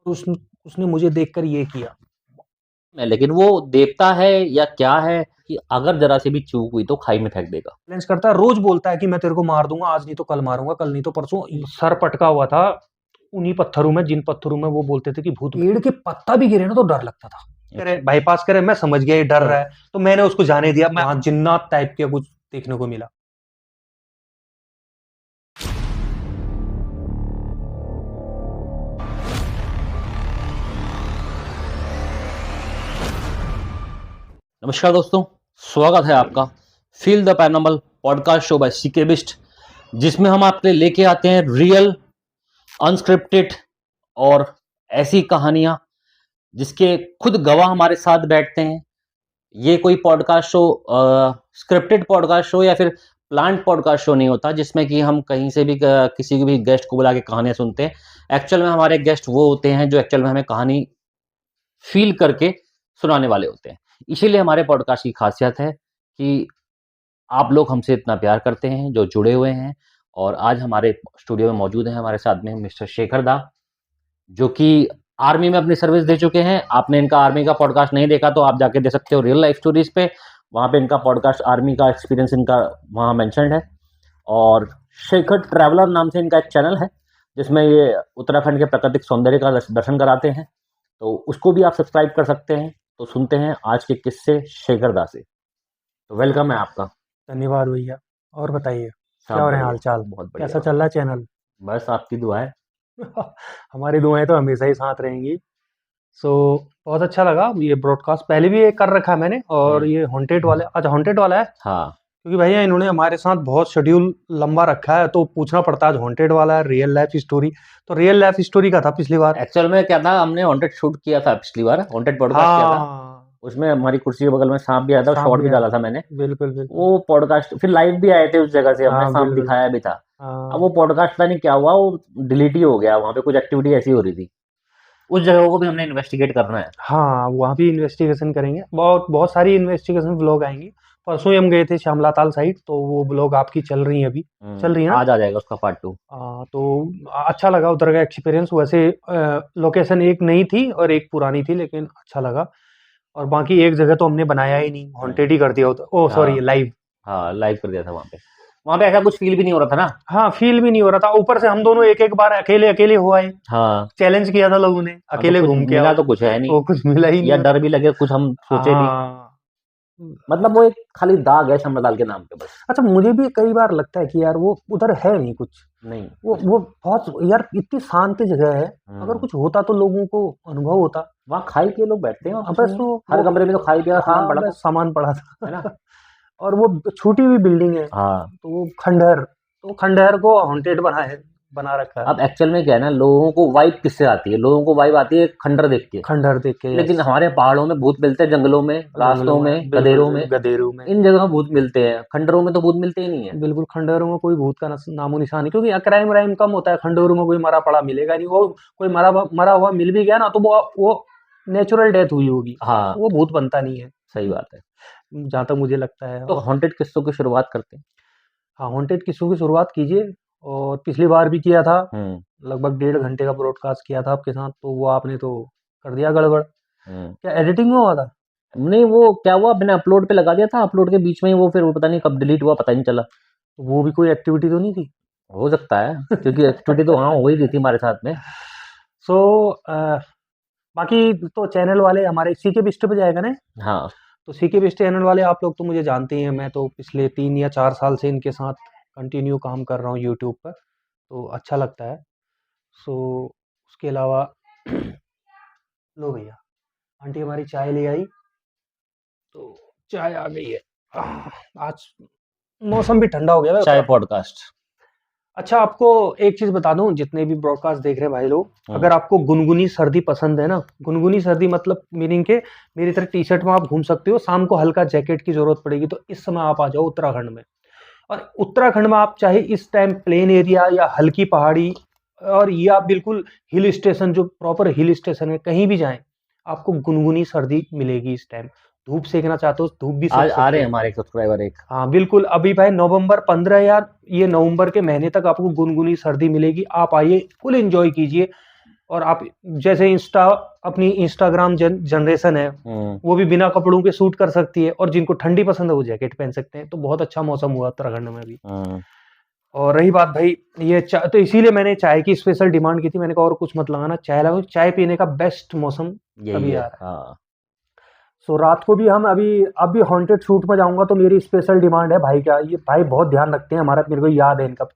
उसने मुझे देखकर ये किया। लेकिन वो देवता है या क्या है कि अगर जरा सी भी चूक हुई तो खाई में फेंक देगा। चैलेंज करता है, रोज बोलता है कि मैं तेरे को मार दूंगा, आज नहीं तो कल मारूंगा, कल नहीं तो परसों। सर पटका हुआ था उन्हीं पत्थरों में जिन पत्थरों में वो बोलते थे कि भूत। पेड़ के पत्ता भी गिरे ना तो डर लगता था। करे बाईपास करे, मैं समझ गया ये डर रहा है, तो मैंने उसको जाने दिया। मैं वहां जिन्नात टाइप के कुछ देखने को मिला। नमस्कार दोस्तों, स्वागत है आपका feel the paranormal podcast show by CK Bisht, जिसमें हम आपके लिए लेके आते हैं रियल, अनस्क्रिप्टेड और ऐसी कहानियां जिसके खुद गवाह हमारे साथ बैठते हैं। ये कोई podcast show scripted podcast show या फिर प्लान्ड पॉडकास्ट शो नहीं होता जिसमें कि हम कहीं से भी किसी भी गेस्ट को बुला के कहानियां सुनते हैं। एक्चुअल में हमारे गेस्ट वो होते हैं जो एक्चुअल में हमें कहानी फील करके सुनाने वाले होते हैं। इसीलिए हमारे पॉडकास्ट की खासियत है कि आप लोग हमसे इतना प्यार करते हैं, जो जुड़े हुए हैं। और आज हमारे स्टूडियो में मौजूद हैं हमारे साथ में मिस्टर शेखर दा, जो कि आर्मी में अपनी सर्विस दे चुके हैं। आपने इनका आर्मी का पॉडकास्ट नहीं देखा तो आप जाके दे सकते हो रियल लाइफ स्टोरीज पे, वहाँ पे इनका पॉडकास्ट आर्मी का एक्सपीरियंस इनका वहाँ मैंशनड है। और शेखर ट्रैवलर नाम से इनका एक चैनल है जिसमें ये उत्तराखंड के प्राकृतिक सौंदर्य का दर्शन कराते हैं, तो उसको भी आप सब्सक्राइब कर सकते हैं। तो सुनते हैं आज के किस्से शेखर दा से। तो वेलकम है आपका। धन्यवाद भैया। और बताइए क्या सब हो रहे हैं, बढ़िया, हाल चाल बहुत कैसा बढ़िया। चल रहा है चैनल? बस आपकी दुआ है। हमारी दुआएं तो हमेशा ही साथ रहेंगी। सो बहुत अच्छा लगा ये ब्रॉडकास्ट, पहले भी ये कर रखा है मैंने। और ये हॉन्टेड वाले, अच्छा हॉन्टेड वाला है हाँ, क्योंकि भैया इन्होंने हमारे साथ बहुत शेड्यूल लंबा रखा है, तो पूछना पड़ता है आज हॉन्टेड वाला है रियल लाइफ स्टोरी। तो रियल लाइफ स्टोरी का था पिछली बार। एक्चुअल में क्या था, हमने वांटेड शूट किया था पिछली बार, वांटेड पॉडकास्ट किया था। हाँ, उसमें हमारी कुर्सी के बगल में सांप भी आया था और सांप शॉट भी भी आया डाला था। था मैंने। बिल्कुल बिल्कुल। वो पॉडकास्ट फिर लाइव भी आए थे उस जगह से, हमने हाँ सांप बिल्कुल। दिखाया भी था। अब हाँ वो पॉडकास्ट पता नहीं क्या हुआ, वो डिलीट ही हो गया। वहाँ पे कुछ एक्टिविटी ऐसी हो रही थी। उस जगह को भी हमने इन्वेस्टिगेट करना है। हाँ, वहाँ भी इन्वेस्टिगेशन करेंगे, बहुत बहुत सारी इन्वेस्टिगेशन ब्लॉग आएंगी। परसों ही हम गए थे श्यामला ताल साइड, तो वो ब्लॉग आपकी चल रही है अभी। चल रही है ना? आज आ जाएगा उसका पार्ट 2। तो अच्छा लगा उधर का एक्सपीरियंस। वैसे लोकेशन एक नई थी और एक पुरानी थी, लेकिन अच्छा लगा। और बाकी एक जगह तो हमने बनाया ही नहीं, हॉन्टेड ही कर दिया उधर। ओ सॉरी, हाँ लाइव। हाँ, लाइव कर दिया था वहाँ पे। वहाँ पे ऐसा कुछ फील भी नहीं हो रहा था ना। हाँ, फील भी नहीं हो रहा था। ऊपर से हम दोनों एक एक बार अकेले अकेले हो आए। हाँ, चैलेंज किया था लोगों ने, हाँ, तो अकेले कुछ घूम के मिला आओ। तो कुछ है नहीं, वो कुछ मिला ही या नहीं डर मतलब। भी लगे कुछ हम सोचे भी। हाँ। मतलब वो एक खाली दाग है शमरदाल के नाम पे बस। अच्छा, मुझे भी कई बार लगता है कि यार वो उधर है नहीं कुछ। नहीं। वो बहुत यार इतनी शांत जगह है। अगर कुछ होता तो लोगों को अनुभव होता। वहाँ खाई पिए लोग बैठते हैं और कुछ बस नहीं है। वो हर कमरे में तो खाई पिया सामान हाँ, पड़ा था, बस सामान पड़ा है ना। था। और वो छोटी हुई बिल्डिंग है, हाँ। तो वो खंडहर, तो खंडहर को हॉन्टेड बना रखा है। अब एक्चुअल में क्या है ना, लोगों को वाइब किससे आती है? लोगों को वाइब आती है खंडर देख के। खंडहर देख के, लेकिन यस। हमारे पहाड़ों में भूत मिलते हैं, जंगलों में, जंगलों रास्तों में में, बिल्कुल गधेरों में। गदेरू में। इन जगह भूत मिलते हैं, खंडरों में तो भूत मिलते ही नहीं है। बिल्कुल, खंडहरों में कोई भूत का नामो निशान नहीं, क्योंकि क्राइम व्राइम कम होता है। खंडहरों में कोई मरा पड़ा मिलेगा नहीं। वो कोई मरा हुआ मिल भी गया ना, तो वो नेचुरल डेथ हुई होगी। हाँ, वो भूत बनता नहीं है, सही बात है। जहाँ तक मुझे लगता है। तो हॉन्टेड किस्सों की शुरुआत करते हैं। हाँ, हॉन्टेड किस्सों की शुरुआत कीजिए। और पिछली बार भी किया था, हम्म। लगभग 1.5 घंटे का ब्रॉडकास्ट किया था आपके साथ, तो वो आपने तो कर दिया गड़बड़। हम्म। क्या एडिटिंग में हुआ था? नहीं, वो क्या हुआ, मैंने अपलोड पे लगा दिया था, अपलोड के बीच में ही वो फिर वो पता नहीं कब डिलीट हुआ, पता ही नहीं चला। तो वो भी कोई एक्टिविटी तो नहीं थी? हो सकता है, क्योंकि एक्टिविटी तो हाँ हो ही रही थी हमारे साथ में। सो बाकी तो चैनल वाले हमारे सीके बिस्ट पे जाएगा ना। हाँ। तो सीके बिस्ट चैनल वाले आप लोग तो मुझे जानते ही हैं। मैं तो पिछले 3 या 4 साल से इनके साथ कंटिन्यू काम कर रहा हूँ यूट्यूब पर, तो अच्छा लगता है। सो उसके अलावा लो भैया, आंटी हमारी चाय ले आई, तो चाय आ गई है। आज मौसम भी ठंडा हो गया है चाय उत्तराखंड। पॉडकास्ट। अच्छा, आपको एक चीज बता दूं, जितने भी ब्रॉडकास्ट देख रहे हैं भाई लोग, हम्म। अगर आपको गुनगुनी सर्दी पसंद है ना, गुनगुनी सर्दी मतलब मीनिंग के मेरी तरह टी शर्ट में आप घूम सकते हो, शाम को हल्का जैकेट की जरूरत पड़ेगी, तो इस समय आप आ जाओ उत्तराखंड में। और उत्तराखंड में आप चाहे इस टाइम प्लेन एरिया या हल्की पहाड़ी, और या बिल्कुल हिल स्टेशन, जो प्रॉपर हिल स्टेशन है, कहीं भी जाएं, आपको गुनगुनी सर्दी मिलेगी इस टाइम। धूप सेकना चाहते हो धूप भी आज सेक आ सकते रहे हैं हो। हमारे सब्सक्राइबर एक। हाँ बिल्कुल, अभी भाई नवंबर 15 या ये नवंबर के महीने तक आपको गुनगुनी सर्दी मिलेगी। आप आइए, फुल एंजॉय कीजिए। और आप जैसे अपनी इंस्टाग्राम जनरेशन है, वो भी बिना कपड़ों के सूट कर सकती है, और जिनको ठंडी पसंद है वो जैकेट पहन सकते हैं। तो बहुत अच्छा मौसम हुआ उत्तराखंड में भी। और रही बात भाई ये तो इसीलिए मैंने चाय की स्पेशल डिमांड की थी। मैंने कहा और कुछ मत लगाना, चाय लगाओ। चाय पीने का बेस्ट मौसम यही अभी है। आ रहा है। सो रात को भी हम अभी हॉन्टेड शूट में जाऊंगा तो मेरी स्पेशल डिमांड है भाई। क्या ये भाई बहुत ध्यान रखते हैं हमारा, मेरे को याद है इनका।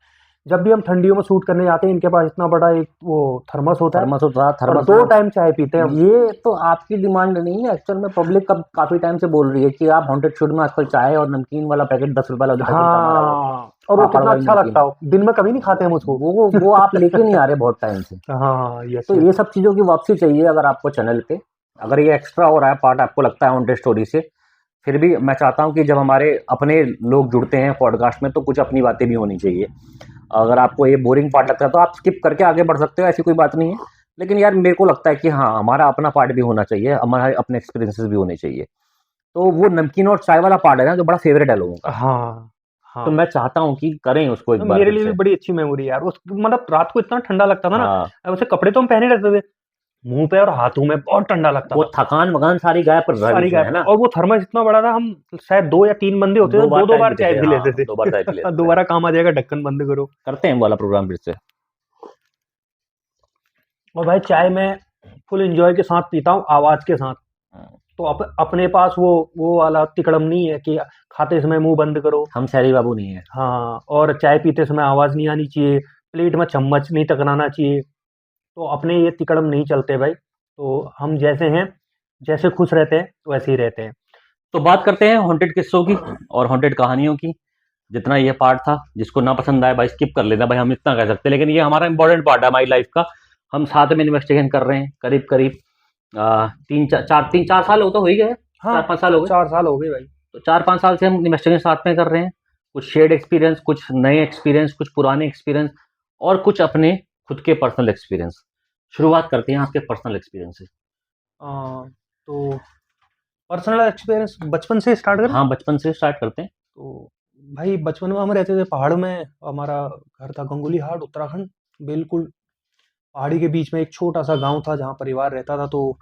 जब भी हम ठंडियों में शूट करने जाते हैं, इनके पास इतना बड़ा एक वो थर्मस होता है, थर्मस होता है, और थर्मस 2 टाइम चाय पीते हैं हम। ये तो आपकी डिमांड नहीं है, एक्चुअल में पब्लिक काफी टाइम से बोल रही है कि आप हॉन्टेड शूट में आजकल चाय और नमकीन वाला पैकेट 10 रुपए वाला पैकेट हमारा वो हाँ, और वो पापड़ कितना वाली अच्छा नमकीन लगता हो। दिन में कभी नहीं खाते हम उसको। वो आप लेके नहीं आ रहे बहुत टाइम से। हाँ यस। तो ये सब चीजों की वापसी चाहिए अगर आपको चैनल पे, अगर ये एक्स्ट्रा हो रहा है पार्ट आपको लगता है हॉन्टेड स्टोरी से। फिर भी मैं चाहता हूँ कि जब हमारे अपने लोग जुड़ते हैं पॉडकास्ट में तो कुछ अपनी बातें भी होनी चाहिए। अगर आपको ये बोरिंग पार्ट लगता है तो आप स्किप करके आगे बढ़ सकते हो, ऐसी कोई बात नहीं है। लेकिन यार मेरे को लगता है कि हाँ, हमारा अपना पार्ट भी होना चाहिए, हमारे अपने एक्सपीरियंसेस भी होने चाहिए। तो वो नमकीन और चाय वाला पार्ट है ना जो बड़ा फेवरेट है लोगों का। हाँ हाँ, तो मैं चाहता हूँ कि करें उसको एक तो बार मेरे फिर लिए भी से। बड़ी अच्छी मेमोरी है यार। उस मतलब रात को इतना ठंडा लगता था ना, हाँ, अब वैसे कपड़े तो हम पहने रहते थे, मुंह पे और हाथों में बहुत ठंडा लगता वो था। थकान वकान सारी गायब कर रही सारी थी, है गायब। ना। और वो थर्मस इतना बड़ा था, हम शायद 2 या 3 बंदे होते थे, 2-2 बार पीते चाय थे, पी लेते हाँ 2 बार चाय पी थे। लेते थे। दोबारा काम आ जाएगा, ढक्कन बंद करो। करते हैं वो वाला प्रोग्राम फिर से। और भाई चाय मैं फुल एंजॉय के साथ पीता हूँ, आवाज के साथ। तो अपने पास वो वाला तिकड़म नहीं है कि खाते समय मुंह बंद करो। हम शहरी बाबू नहीं है। हाँ, और चाय पीते समय आवाज नहीं आनी चाहिए, प्लेट में चम्मच नहीं टकराना चाहिए। तो अपने ये तिकड़म नहीं चलते भाई। तो हम जैसे हैं, जैसे खुश रहते हैं वैसे ही रहते हैं। तो बात करते हैं हॉन्टेड किस्सों की और हॉन्टेड कहानियों की। जितना ये पार्ट था, जिसको ना पसंद आए भाई स्किप कर लेना भाई, हम इतना कह सकते हैं। लेकिन ये हमारा इंपॉर्टेंट पार्ट है हमारी लाइफ का। हम साथ में इन्वेस्टिगेशन कर रहे हैं करीब करीब 3-4 साल हो तो हो ही गए। हाँ 4-5 साल हो गए। 4 साल हो गए भाई। तो 4-5 साल से हम इन्वेस्टिगेशन साथ में कर रहे हैं। कुछ शेयर्ड एक्सपीरियंस, कुछ नए एक्सपीरियंस, कुछ पुराने एक्सपीरियंस, और कुछ अपने खुद के पर्सनल एक्सपीरियंस। शुरुआत करते हैं आपके पर्सनल एक्सपीरियंस से। तो पर्सनल एक्सपीरियंस बचपन से स्टार्ट करें। हाँ, बचपन से स्टार्ट करते हैं। तो भाई बचपन में हम रहते थे पहाड़ में। हमारा घर था गंगोली हाट, उत्तराखंड। बिल्कुल पहाड़ी के बीच में एक छोटा सा गांव था जहाँ परिवार रहता था। तो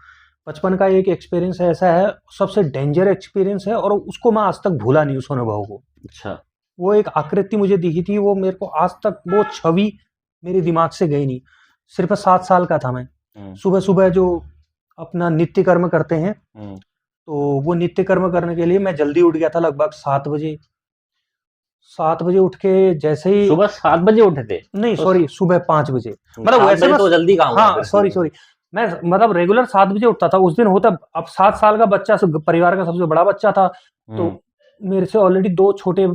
बचपन का एक एक्सपीरियंस ऐसा है, सबसे डेंजर एक्सपीरियंस है, और उसको मैं आज तक भूला नहीं उस अनुभव को। अच्छा। वो एक आकृति मुझे दिखी थी, वो मेरे को आज तक वो छवि मेरे दिमाग से गई नहीं। सिर्फ 7 साल का था मैं। सुबह सुबह जो अपना नित्य कर्म करते हैं, तो वो नित्य कर्म करने के लिए मैं जल्दी उठ गया था, लगभग 7 बजे। 7 बजे उठ के जैसे ही, सुबह 7 बजे उठे थे? नहीं तो सॉरी, सुबह 5 बजे। 7 मतलब वैसे बजे मैं, तो जल्दी कहाँ हुआ हाँ फिर? सॉरी, मैं मतलब रेगुलर 7 बजे उठता था। उस दिन होता, अब 7 साल का बच्चा, परिवार का सबसे बड़ा बच्चा था। तो मेरे से ऑलरेडी 2 छोटे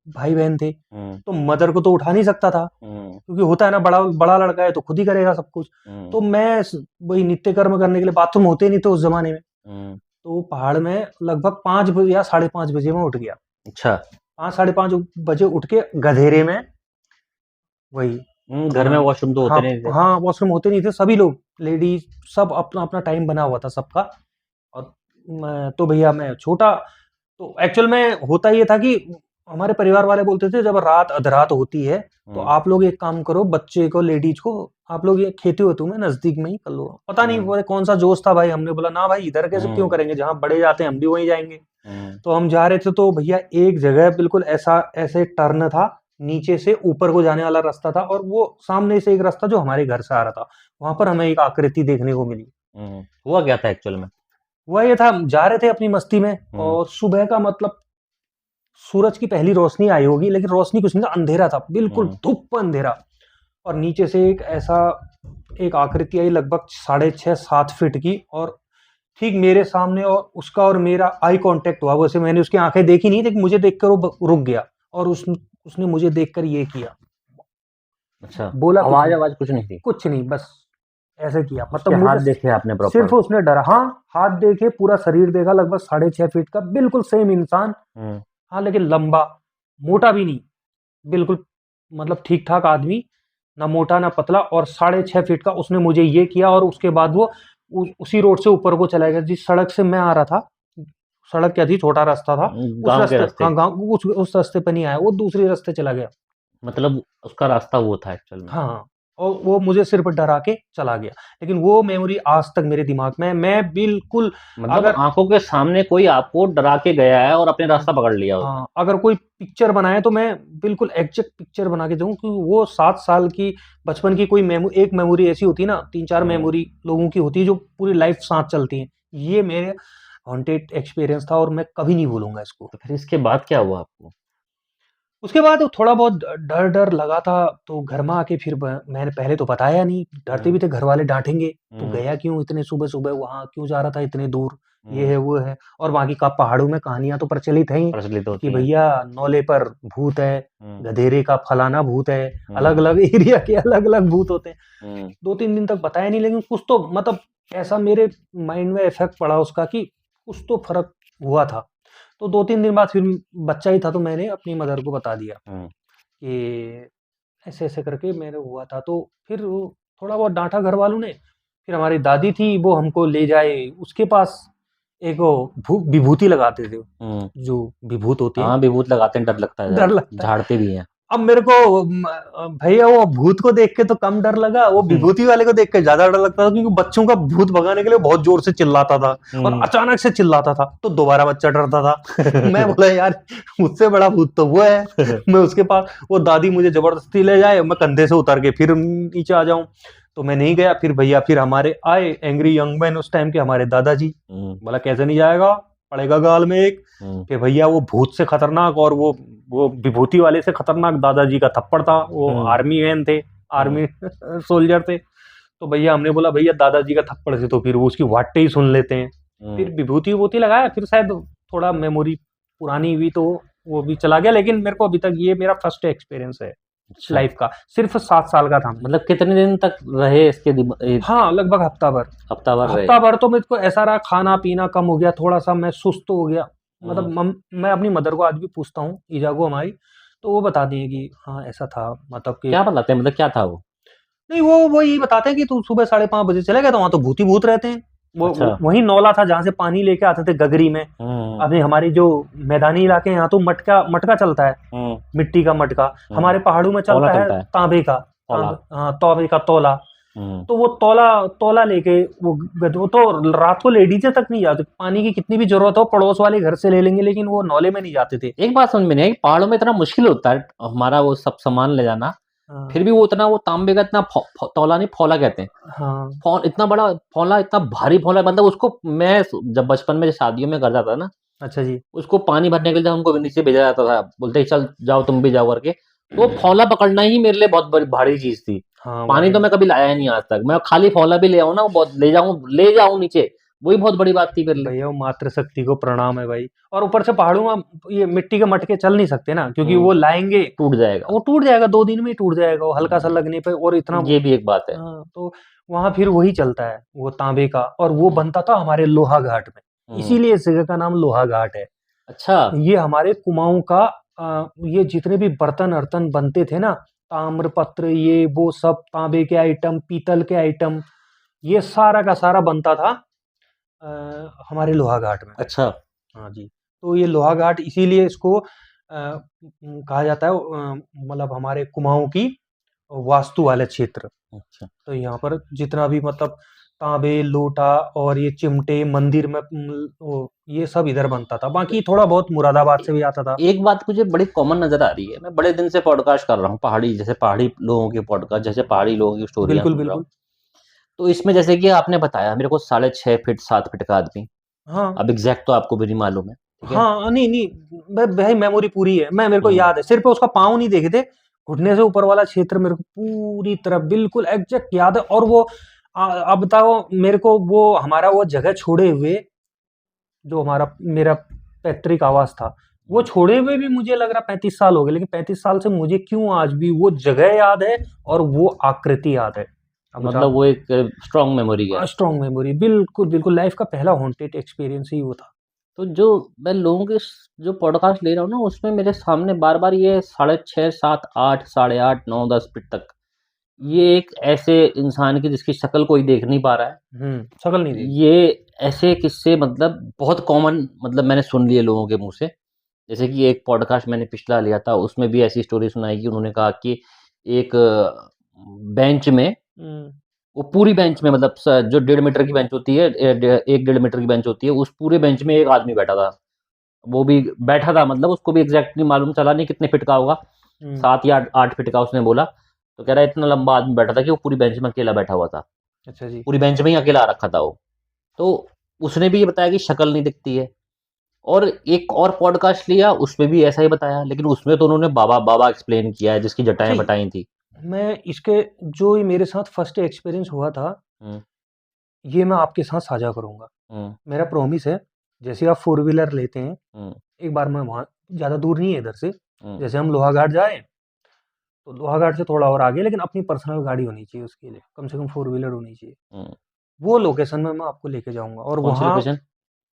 भाई बहन थे, तो मदर को तो उठा नहीं सकता था, क्योंकि होता है ना, बड़ा बड़ा लड़का है तो खुद ही करेगा सब कुछ। तो मैं वही नित्य कर्म करने के लिए, बाथरूम होते नहीं थे उस जमाने में, तो पहाड़ में लगभग 5 बजे या 5:30 बजे में उठ गया। अच्छा। 5-5:30 बजे उठ के गधेरे में, वही घर में वॉशरूम तो होते नहीं थे। हाँ वॉशरूम होते नहीं थे, सभी लोग लेडीज सब अपना अपना टाइम बना हुआ था सबका। और तो भैया मैं छोटा, तो एक्चुअल में होता ये था कि हमारे परिवार वाले बोलते थे जब रात अधरात होती है तो आप लोग एक काम करो, बच्चे को लेडीज को आप लोग ये खेती हो तुम्हें नजदीक में ही कर लो। पता नहीं वो कौन सा जोश था भाई, हमने बोला ना भाई इधर कैसे क्यों करेंगे, जहाँ बड़े जाते हैं हम भी वहीं जाएंगे। तो हम जा रहे थे, तो भैया एक जगह बिल्कुल ऐसा ऐसे टर्न था, नीचे से ऊपर को जाने वाला रास्ता था, और वो सामने से एक रास्ता जो हमारे घर से आ रहा था, वहां पर हमें एक आकृति देखने को मिली। हुआ क्या था एक्चुअल में? वह ये था, जा रहे थे अपनी मस्ती में, और सुबह का मतलब सूरज की पहली रोशनी आई होगी, लेकिन रोशनी कुछ नहीं था, अंधेरा था, बिल्कुल धुप अंधेरा। और नीचे से एक ऐसा एक आकृति आई, लगभग 6.5-7 फीट की, और ठीक मेरे सामने, और उसका और मेरा आई कांटेक्ट हुआ। वैसे मैंने उसकी आंखें देखी नहीं, लेकिन मुझे देखकर वो रुक गया, और उसने मुझे देखकर ये किया। अच्छा, बोला आवाज कुछ नहीं थी? कुछ नहीं, बस ऐसे किया। मतलब हाथ देखे आपने प्रॉपर? सिर्फ उसने डरा, हाँ हाथ देखे, पूरा शरीर देखा, लगभग 6.5 फीट का, बिल्कुल सेम इंसान। हाँ लेकिन लंबा, मोटा भी नहीं, बिल्कुल मतलब ठीक ठाक आदमी, ना मोटा ना पतला, और 6.5 फीट का। उसने मुझे ये किया, और उसके बाद वो उसी रोड से ऊपर को चला गया जिस सड़क से मैं आ रहा था। सड़क क्या थी, छोटा रास्ता था, गांव के रास्ते। हाँ गाँव, उस रास्ते पे नहीं आया, वो दूसरे रास्ते चला गया। मतलब उसका रास्ता वो था एक्चुअल में? हाँ, और वो मुझे सिर्फ डरा के चला गया। लेकिन वो मेमोरी आज तक मेरे दिमाग में है। मैं बिल्कुल मतलब अगर आंखों के सामने कोई आपको डरा के गया है और अपने रास्ता पकड़ लिया उसने। हाँ, अगर कोई पिक्चर बनाए तो मैं बिल्कुल एग्जैक्ट पिक्चर बना के दूँ, क्योंकि वो 7 साल की बचपन की कोई एक मेमोरी ऐसी होती है ना, 3-4 मेमोरी लोगों की होती है जो पूरी लाइफ साथ चलती हैं। ये मेरे हॉन्टेड एक्सपीरियंस था और मैं कभी नहीं भूलूंगा इसको। तो फिर इसके बाद क्या हुआ आपको? उसके बाद थोड़ा बहुत डर डर लगा था, तो घर में आके फिर मैंने पहले तो बताया नहीं, डरते भी थे घर वाले डांटेंगे, तो गया क्यों इतने सुबह सुबह वहां, क्यों जा रहा था इतने दूर, ये है वो है। और बाकी का पहाड़ों में कहानियां तो प्रचलित हैं ही प्रचलित होती कि हैं। भैया नौले पर भूत है, हम्म, गधेरे का फलाना भूत है, अलग हम्म, अलग एरिया के अलग अलग भूत होते हैं। हम्म, 2-3 दिन तक बताया नहीं, लेकिन कुछ तो मतलब ऐसा मेरे माइंड में इफेक्ट पड़ा उसका कि कुछ तो फर्क हुआ था। तो 2-3 दिन बाद फिर बच्चा ही था तो मैंने अपनी मदर को बता दिया हम्म, कि ऐसे-ऐसे करके मेरे हुआ था। तो फिर वो थोड़ा बहुत डाँटा घर वालों ने। फिर हमारी दादी थी, वो हमको ले जाए उसके पास, एक वो विभूति लगाते थे, हम्म। जो विभूत होते हैं, हाँ, विभूत लगाते हैं, डर लगता है डर ज्यादा, लगता है। झाड़ते भी हैं। अब मेरे को भैया वो भूत को देख के तो कम डर लगा, वो हम्म, विभूति वाले को देख के ज़्यादा डर लगता था, क्योंकि बच्चों का भूत भगाने के लिए बहुत ज़ोर से चिल्लाता था और हम्म, अचानक से चिल्लाता था, तो दोबारा बच्चा डरता था। मैं बोला यार मुझसे बड़ा भूत तो वो है। मैं उसके पास, वो दादी मुझे ज़बरदस्ती ले जाए, मैं कंधे से उतर के फिर नीचे आ जाऊँ, तो मैं नहीं गया। फिर भैया फिर हमारे आए एंग्री यंग मैन उस टाइम के, हमारे दादाजी। हम्म, बोला कैसे नहीं जाएगा, पड़ेगा गाल में एक। हम्म, कि भैया वो भूत से खतरनाक और वो विभूति वाले से खतरनाक दादाजी का थप्पड़ था। वो हम्म, आर्मी मैन थे, हम्म, आर्मी सोल्जर थे। तो भैया हमने बोला भैया दादाजी का थप्पड़ से तो फिर वो उसकी वाटे ही सुन लेते हैं। फिर विभूति विभूति लगाया, फिर शायद थोड़ा मेमोरी पुरानी हुई तो वो भी चला गया। लेकिन मेरे को अभी तक ये मेरा फर्स्ट एक्सपीरियंस है अच्छा। लाइफ का। सिर्फ 7 साल का था मैं। मतलब कितने दिन तक रहे इसके हाँ, लगभग हफ्ता भर। हफ्ता भर रहे? हफ्ता भर तो मुझको ऐसा रहा, खाना पीना कम हो गया, थोड़ा सा मैं सुस्त हो गया। मतलब मैं अपनी मदर को आज भी पूछता हूँ, ईजागो हमारी, तो वो बताती है कि हाँ ऐसा था, मतलब कि क्या बताते हैं, मतलब क्या था वो? नहीं, वो यही बताते हैं कि तू सुबह 5:30 बजे चले गए तो वहां तो भूत ही भूत रहते हैं। अच्छा। वही नौला था जहाँ से पानी लेके आते थे गगरी में। हम्म, अभी हमारी जो मैदानी इलाके हैं यहाँ तो मटका मटका चलता है, हम्म, मिट्टी का मटका। हम्म। हमारे पहाड़ों में तौला चलता है चलता है। तांबे का, तौला। हाँ तांबे का तौला। हम्म, तो वो तौला तौला लेके वो तो रात को लेडीजें तक नहीं जाती, पानी की कितनी भी जरूरत हो पड़ोस वाले घर से ले लेंगे, लेकिन वो नौले में नहीं जाते थे। एक बात समझ में नहीं आई, पहाड़ों में इतना मुश्किल होता है हमारा वो सब सामान ले जाना, हाँ फिर भी वो इतना, वो तांबे का इतना तौला नहीं, फौला कहते हैं, हाँ। इतना बड़ा फौला, इतना भारी फौला, मतलब उसको मैं जब बचपन में शादियों में घर जाता था ना, अच्छा जी। उसको पानी भरने के लिए हमको नीचे भेजा जाता था, बोलते चल जाओ तुम भी जाओ करके। तो वो फौला पकड़ना ही मेरे लिए बहुत बड़ी भारी चीज थी। हाँ पानी भाई, तो मैं कभी लाया ही नहीं आज तक, मैं खाली फौला भी ले आऊं ना, वो बहुत ले जाऊं नीचे, वही बहुत बड़ी बात थी मेरे लिए। भैया वो मातृशक्ति को प्रणाम है भाई। और ऊपर से पहाड़ों में ये मिट्टी के मटके चल नहीं सकते ना, क्योंकि वो लाएंगे, टूट जाएगा। वो टूट जाएगा, 2 दिन में ही टूट जाएगा, वो हल्का सा लगने पे। और इतना ये भी एक बात है। हाँ, तो वहां फिर वही चलता है वो तांबे का, और वो बनता था हमारे लोहा घाट में, हम्म, इसीलिए इस जगह का नाम लोहा घाट है। अच्छा। ये हमारे कुमाऊं का ये जितने भी बर्तन अर्तन बनते थे ना, ताम्रपत्र ये वो सब, तांबे के आइटम, पीतल के आइटम, ये सारा का सारा बनता था हमारे लोहा घाट में। अच्छा। हाँ जी। तो ये लोहा घाट इसीलिए इसको कहा जाता है मतलब हमारे कुमाऊं की वास्तु वाले क्षेत्र। अच्छा। तो यहाँ पर जितना भी मतलब तांबे, लोटा और ये चिमटे मंदिर में ये सब इधर बनता था। बाकी थोड़ा बहुत मुरादाबाद से भी आता था। एक बात मुझे बड़ी कॉमन नजर आ रही है, मैं बड़े दिन से पॉडकास्ट कर रहा हूँ पहाड़ी, जैसे पहाड़ी लोगों के पॉडकास्ट, जैसे पहाड़ी लोगों की स्टोरियां बिल्कुल सुन रहा हूँ। बिल्कुल। तो इसमें जैसे कि आपने बताया मेरे को 6.5 फीट 7 फीट का आदमी, हाँ अब एग्जैक्ट तो आपको भी नहीं मालूम है, ठीक है। हाँ, नहीं नहीं, भाई मेमोरी पूरी है, मेरे को हम्म, याद है। सिर पे उसका पाँव नहीं देखे थे, घुटने से ऊपर वाला क्षेत्र मेरे को पूरी तरह बिल्कुल एग्जैक्ट याद है। और वो अब बताओ मेरे को, वो हमारा वो जगह छोड़े हुए, जो हमारा मेरा पैतृक आवास था, वो छोड़े हुए भी मुझे लग रहा 35 साल हो गए। लेकिन 35 साल से मुझे क्यों आज भी वो जगह याद है और वो आकृति याद है। अब मतलब वो एक स्ट्रॉन्ग मेमोरी है। स्ट्रॉन्ग मेमोरी, बिल्कुल बिल्कुल, लाइफ का पहला हॉन्टेड एक्सपीरियंस ही वो था। तो जो मैं लोगों के जो पॉडकास्ट ले रहा हूँ ना, उसमें मेरे सामने बार बार ये 6.5 7 8 8.5 9 10 फीट तक, ये एक ऐसे इंसान की जिसकी शक्ल कोई देख नहीं पा रहा है, शकल नहीं देखी। ये ऐसे किस्से मतलब बहुत कॉमन, मतलब मैंने सुन लिए लोगों के मुंह से। जैसे कि एक पॉडकास्ट मैंने पिछला लिया था, उसमें भी ऐसी स्टोरी सुनाई कि उन्होंने कहा कि एक बेंच में, वो पूरी बेंच में, मतलब जो 1.5 मीटर की बेंच होती है, 1 1.5 मीटर की बेंच होती है, उस पूरे बेंच में एक आदमी बैठा था। वो भी बैठा था, मतलब उसको भी एग्जैक्टली मालूम चला नहीं कितने फिट का होगा, 7 या 8 फिट का उसने बोला। तो कह रहा है इतना लंबा आदमी बैठा था कि वो पूरी बेंच में अकेला बैठा हुआ था। अच्छा जी। पूरी बेंच में ही अकेला रखा था वो। तो उसने भी ये बताया कि शक्ल नहीं दिखती है। और एक और पॉडकास्ट लिया, उसमें भी ऐसा ही बताया, लेकिन उसमें तो उन्होंने बाबा बाबा एक्सप्लेन किया है, जिसकी अच्छा, जटाएं बताई थी। मैं इसके जो ये मेरे साथ फर्स्ट एक्सपीरियंस हुआ था, हम्म, ये मैं आपके साथ साझा करूंगा। हम्म, मेरा प्रॉमिस है, जैसे आप फोर व्हीलर लेते हैं, हम्म, एक बार मैं वहाँ, ज़्यादा दूर नहीं है इधर से, हम्म, जैसे हम लोहाघाट जाएं तो लोहाघाट से थोड़ा और आगे, लेकिन अपनी पर्सनल गाड़ी होनी चाहिए उसके लिए, कम से कम फोर व्हीलर होनी चाहिए। हम्म। वो लोकेशन में मैं आपको लेके जाऊंगा, और कौन सी वहाँ लोकेशन?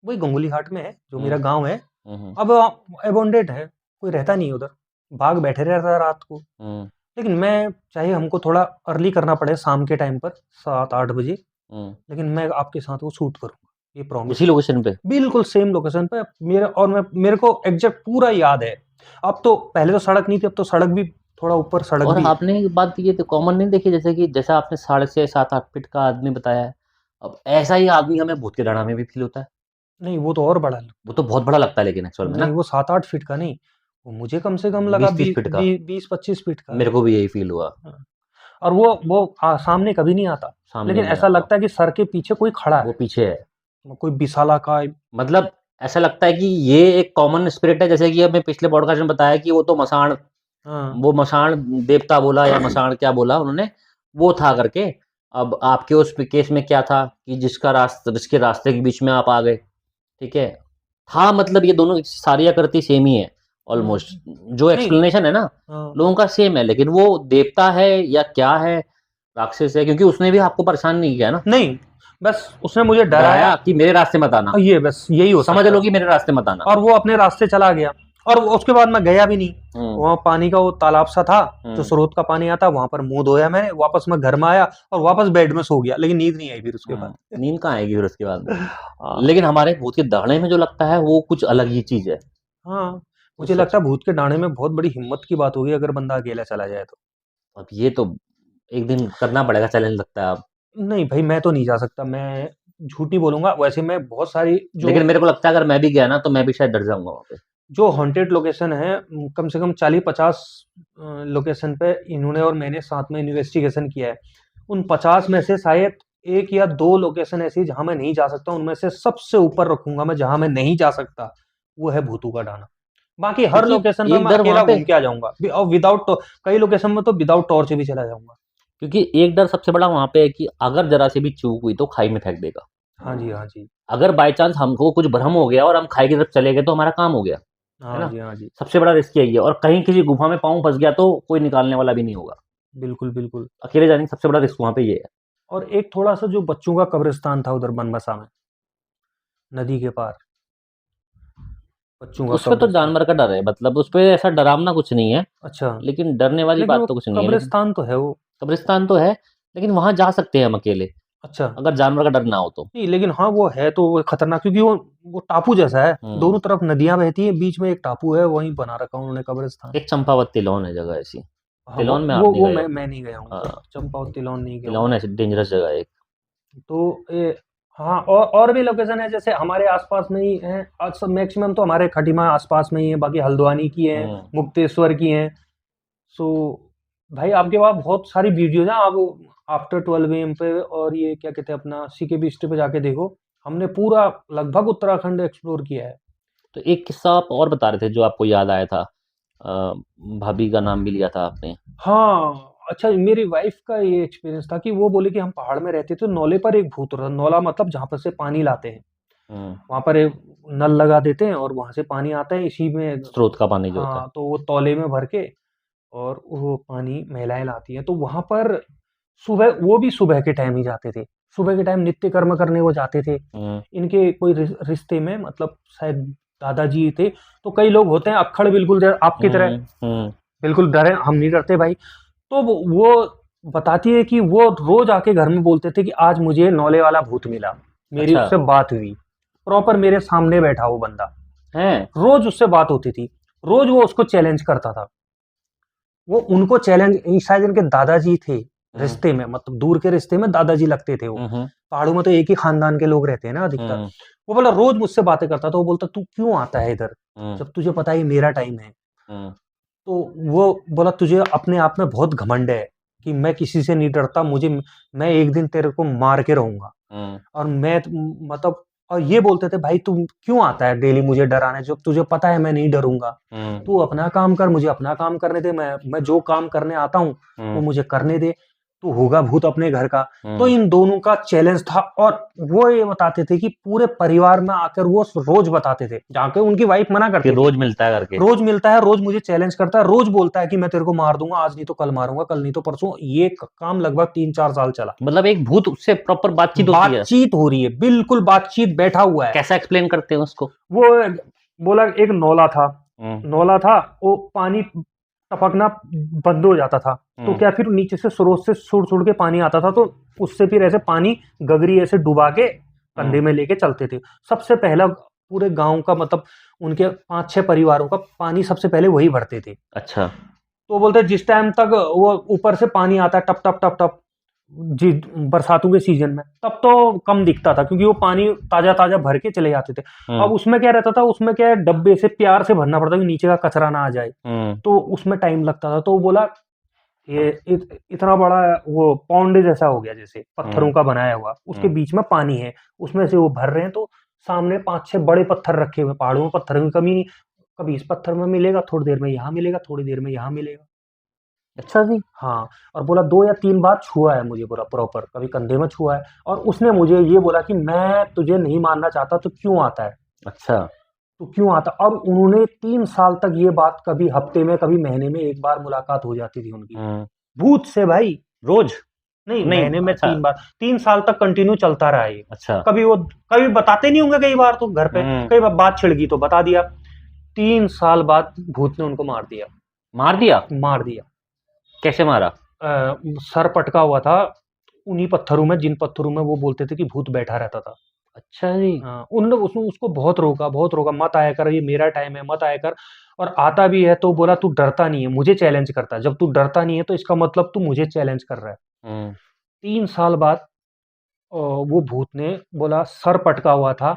वही गंगोली घाट में है, जो हम्म, मेरा गांव है। हम्म, अब एबोंडेट है, कोई रहता नहीं है उधर, बाघ बैठे रहता है रात को। हम्म, लेकिन मैं, चाहे हमको थोड़ा अर्ली करना पड़े शाम के टाइम पर 7-8 बजे, हम्म। लेकिन मैं आपके साथ वो शूट करूंगा, ये प्रॉमिस उसी है। लोकेशन पे? बिल्कुल सेम लोकेशन पे मेरे, और मैं, मेरे को एग्जैक्ट पूरा याद है। अब तो, पहले तो सड़क नहीं थी, अब तो सड़क भी, थोड़ा ऊपर सड़क और भी है। आपने एक बात ये तो कॉमन नहीं देखी, जैसे कि जैसा आपने 6.5 7 8 फीट का आदमी बताया है, अब ऐसा ही आदमी हमें भूत के डाढ़ा में भी फील होता है। नहीं, वो तो और बड़ा वो तो बहुत बड़ा लगता है लेकिन एक्चुअल में नहीं, ना, वो 7-8 फीट का नहीं, वो मुझे कम से कम लगा 20 30 फीट का। 20-25 फीट का है। मेरे को भी यही फील हुआ। हाँ। और वो सामने कभी नहीं आता, सामने लेकिन नहीं ऐसा आता। लगता है कि सर के पीछे कोई खड़ा वो है, पीछे है। कोई विशाला का। मतलब ऐसा लगता है कि ये एक कॉमन स्पिरिट है, जैसे कि हमें पिछले पॉडकास्ट में बताया कि वो तो मसाण, हाँ, वो मसाण देवता बोला या मसाण क्या बोला उन्होंने, वो था करके। अब आपके उस केस में क्या था कि जिसके रास्ते के बीच में आप आ गए, ठीक है। हाँ, मतलब ये दोनों की सारी आकृति सेम ही है हाँ, ऑलमोस्ट। जो नहीं, एक्सप्लेनेशन है ना हाँ, लोगों का सेम है, लेकिन वो देवता है या क्या है, राक्षस है, क्योंकि उसने भी आपको परेशान नहीं किया ना, नहीं, बस उसने मुझे डराया। डराया कि मेरे रास्ते मत आना, ये बस यही हो समझ सकता लो है। कि मेरे रास्ते मत आना। और वो अपने रास्ते चला गया, और उसके बाद मैं गया भी नहीं। हम्म, वहाँ पानी का वो तालाब सा था, जो हम्म, स्रोत का पानी आता, वहां पर मुंह धोया मैंने, वापस मैं घर में आया और वापस बेड में सो गया, लेकिन नींद नहीं आई फिर उसके बाद। नींद कहाँ आएगी फिर उसके बाद में। हाँ, लेकिन हमारे भूत के दाढ़े में जो लगता है वो कुछ अलग ही चीज है। हाँ, वो मुझे सच लगता है भूत के डांडे में बहुत बड़ी हिम्मत की बात होगी अगर बंदा अकेला चला जाए तो। अब ये तो एक दिन करना पड़ेगा, चैलेंज लगता है अब। नहीं भाई, मैं तो नहीं जा सकता, मैं झूठ नहीं बोलूंगा, वैसे मैं बहुत सारी जो लेकिन मेरे को लगता है अगर मैं भी गया ना तो मैं भी शायद डर जाऊंगा वहां पे। जो हॉन्टेड लोकेशन है, कम से कम 40-50 लोकेशन पे इन्होंने और मैंने साथ में इन्वेस्टिगेशन किया है। उन 50 में से शायद 1 या 2 लोकेशन ऐसी जहां मैं नहीं जा सकता, उनमें से सबसे ऊपर रखूंगा मैं जहां मैं नहीं जा सकता, वो है भूतू का डाना। बाकी हर क्योंकि लोकेशन पे एक मैं डर वहां अकेला पे, घूम के आ जाऊंगा, और विदाउट, कई लोकेशन में तो विदाउट टॉर्च भी चला जाऊंगा। क्योंकि एक डर सबसे बड़ा वहां पे है कि अगर जरा से भी चूक हुई तो खाई में फेंक देगा। हाँ जी, हाँ जी, अगर बाय चांस हमको कुछ भ्रम हो गया और हम खाई की तरफ चले गए तो हमारा काम हो गया, है हाँ ना। जी, हाँ जी, सबसे बड़ा रिस्क यही है, और कहीं किसी गुफा में पाँव फंस गया तो कोई निकालने वाला भी नहीं होगा। बिल्कुल, बिल्कुल। अकेले जाने का सबसे बड़ा रिस्क वहां पे ये है। और एक थोड़ा सा जो बच्चों का कब्रिस्तान था उधर बनबसा में, नदी के पार, बच्चों का उस पे तो कब्रिस्तान। जानवर का डर है, मतलब उस पे ऐसा डरावना कुछ नहीं है, अच्छा, लेकिन डरने वाली लेकिन वो बात तो कुछ नहीं है। लेकिन कब्रिस्तान तो है वो। कब्रिस्तान तो है, लेकिन वहां जा सकते हैं हम अकेले, अच्छा, अगर जानवर का डर ना हो तो। नहीं, लेकिन हाँ, वो है तो वो खतरनाक, क्योंकि वो टापू जैसा है, हम्म। दोनों तरफ नदियां बहती हैं, बीच में एक टापू है, वहीं बना रखा उन्होंने कब्रिस्तान। एक चंपावत तिलौन है जगह ऐसी। हाँ, तिलौन में आप नहीं वो गए हो? मैं नहीं गया हूँ उधर, हाँ, चंपा और तिलौन नहीं गया हूँ तिलौन मैं। ऐसी डेंजरस जगह है एक। तो ये, हाँ, और भी लोकेशन है, जैसे हमारे आसपास में ही है, आज सब मैक्सिमम तो हमारे खटीमा आसपास में ही है, बाकी हल्द्वानी की है, हम्म। मुक्तेश्वर की है। सो भाई, आपके पास बहुत सारी वीडियोज हैं, आप आफ्टर 12 AM पे, और ये क्या कहते हैं अपना सीके बीस्ट पे जाके देखो, हमने पूरा लगभग उत्तराखंड एक्सप्लोर किया है। तो एक किस्सा आप और बता रहे थे जो आपको याद आया था, भाभी का नाम भी लिया था आपने। हाँ, अच्छा, मेरी वाइफ का ये एक्सपीरियंस था कि वो बोले कि हम पहाड़ में रहते थे, नौले पर एक भूत होता था, नौला मतलब जहाँ पर से पानी लाते हैं, हम्म। वहां पर एक नल लगा देते हैं और वहां से पानी आता है इसी में। स्रोत का पानी जो होता है। हाँ, तो वो तौले में भर के, और वो पानी महिलाएं लाती हैं, तो वहां पर सुबह, वो भी सुबह के टाइम ही जाते थे, सुबह के टाइम नित्य कर्म करने वो जाते थे। हम्म, इनके कोई रिश्ते में, मतलब शायद दादाजी थे। तो कई लोग होते हैं अक्खड़, बिल्कुल आपकी तरह, हम्म, हम्म। बिल्कुल डरे, हम नहीं डरते भाई। तो वो बताती है कि वो रोज आके घर में बोलते थे कि आज मुझे नौले वाला भूत मिला, मेरी अच्छा। उससे बात हुई, प्रॉपर मेरे सामने बैठा वो बंदा, है। रोज उससे बात होती थी, रोज वो उसको चैलेंज करता था। वो उनको चैलेंज, शायद इनके दादाजी थे, रिश्ते में, मतलब दूर के रिश्ते में दादाजी लगते थे वो। पहाड़ों में तो एक ही खानदान के लोग रहते हैं ना अधिकतर। वो बोला रोज मुझसे बातें करता था, वो बोलता तू क्यों आता है इधर जब तुझे पता है मेरा टाइम है। तो वो बोला तुझे अपने आप में बहुत घमंड है कि मैं किसी से नहीं डरता, मैं एक दिन तेरे को मार के रहूंगा। और मैं मतलब, और ये बोलते थे भाई तू क्यों आता है डेली मुझे डराने, जब तुझे पता है मैं नहीं डरूंगा। तू अपना काम कर, मुझे अपना काम करने दे, मैं जो काम करने आता हूँ वो मुझे करने दे, तू होगा भूत अपने घर का। तो इन दोनों का चैलेंज था। और वो ये बताते थे कि पूरे परिवार में आकर वो रोज बताते थे, जाके उनकी वाइफ मना करती थी, रोज मिलता है करके, रोज मिलता है, रोज मुझे चैलेंज करता है, रोज बोलता है कि मैं तेरे को मार दूंगा, आज नहीं तो कल मारूंगा, कल नहीं तो परसों। ये काम लगभग 3-4 साल चला। मतलब एक भूत उससे प्रॉपर बातचीत हो रही है, बिल्कुल बातचीत, बैठा हुआ है। कैसा एक्सप्लेन करते हैं उसको? वो बोला एक नौला था, वो पानी टपकना बंद हो जाता था, तो क्या फिर नीचे से स्रोत से सुड़ के पानी आता था, तो उससे फिर ऐसे पानी गगरी ऐसे डुबा के कंधे में लेके चलते थे। सबसे पहला पूरे गांव का, मतलब उनके 5-6 परिवारों का पानी सबसे पहले वही भरते थे। अच्छा। तो बोलते जिस टाइम तक वो ऊपर से पानी आता है टप टप टप टप जी बरसातों के सीजन में, तब तो कम दिखता था क्योंकि वो पानी ताजा ताजा भर के चले जाते थे। अब उसमें क्या रहता था, उसमें क्या डब्बे से प्यार से भरना पड़ता कि नीचे का कचरा ना आ जाए, तो उसमें टाइम लगता था। तो बोला ये इतना बड़ा वो पौंड जैसा हो गया, जैसे पत्थरों का बनाया हुआ, उसके बीच में पानी है, उसमें से वो भर रहे हैं, तो सामने 5-6 बड़े पत्थर रखे हुए। पहाड़ों में पत्थर की कमी नहीं, कभी इस पत्थर में मिलेगा, थोड़ी देर में यहाँ मिलेगा, थोड़ी देर में यहाँ मिलेगा। अच्छा जी। हाँ, और बोला 2 या 3 बार छुआ है मुझे, बोला प्रॉपर, कभी कंधे में छुआ है। और उसने मुझे ये बोला कि मैं तुझे नहीं मानना चाहता, तो क्यों आता है? अच्छा। तो क्यों आता? और उन्होंने 3 साल तक ये बात, कभी हफ्ते में कभी महीने में एक बार मुलाकात हो जाती थी उनकी भूत से भाई। रोज नहीं, महीने में 3 बार, 3 साल तक कंटिन्यू चलता रहा ये। अच्छा। कभी बताते नहीं होंगे, कई बार तो घर पे कई बार बात छिड़ गई तो बता दिया। 3 साल बाद भूत ने उनको मार दिया। मार दिया। कैसे मारा? सर पटका हुआ था उन्हीं पत्थरों में, जिन पत्थरों में वो बोलते थे कि भूत बैठा रहता था। अच्छा जी। उन्होंने उसको बहुत रोका, मत आया कर, ये मेरा टाइम है, मत आया कर। और आता भी है तो बोला तू डरता नहीं है, मुझे चैलेंज करता है। जब तू डरता नहीं है तो इसका मतलब तू मुझे चैलेंज कर रहा है। 3 साल बाद वो भूत ने बोला, सर पटका हुआ था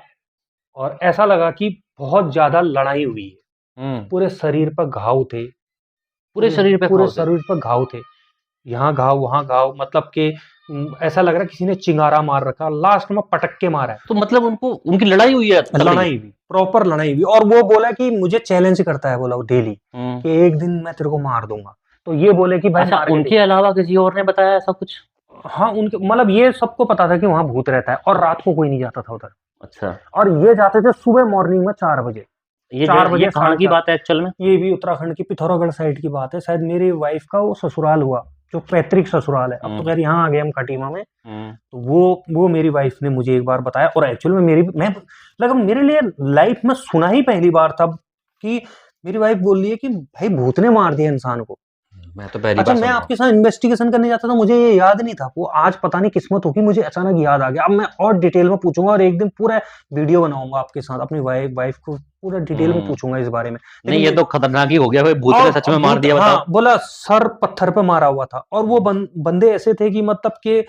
और ऐसा लगा कि बहुत ज्यादा लड़ाई हुई है। पूरे शरीर पर घाव थे, पूरे शरीर पर घाव थे, यहाँ घाव वहां घाव, मतलब कि ऐसा लग रहा है किसी ने चिंगारा मार रखा, लास्ट में पटक के मारा है। तो मतलब उनकी लड़ाई हुई है? लड़ाई हुई, प्रॉपर लड़ाई हुई। और वो बोला कि मुझे चैलेंज करता है, बोला वो डेली कि एक दिन मैं तेरे को मार दूंगा। तो ये बोले कि भाई, अच्छा, उनके अलावा किसी और ने बताया ऐसा कुछ? हाँ, उनके मतलब ये सबको पता था कि वहां भूत रहता है, और रात को कोई नहीं जाता था उधर। अच्छा। और ये जाते थे सुबह मॉर्निंग में 4 बजे। ये 4 बजे कहाँ की बात है एक्चुअल में? ये भी उत्तराखंड की पिथौरागढ़ साइड की बात है। शायद मेरी वाइफ का वो ससुराल हुआ, जो पैतृक ससुराल है। अब तो खैर यहाँ आ गए हम खटीमा में। तो वो मेरी वाइफ ने मुझे एक बार बताया, और एक्चुअल में मेरे लिए लाइफ में सुना ही पहली बार था कि मेरी वाइफ बोल रही है कि भाई भूत ने मार दिया इंसान को। मैं तो पहली अच्छा, बार मैं आपके साथ इन्वेस्टिगेशन करने जाता था, मुझे ये याद नहीं था। वो आज पता नहीं किस्मत होगी, मुझे अचानक याद आ गया। अब मैं और डिटेल में पूछूंगा, और एक दिन पूरा वीडियो बनाऊंगा आपके साथ, अपनी वाइफ को पूरा डिटेल में पूछूंगा इस बारे में। नहीं, ये तो खतरनाक ही हो गया भाई, भूत ने सच में मार दिया। हाँ, बोला सर पत्थर पे मारा हुआ था। और वो बंदे ऐसे थे कि मतलब के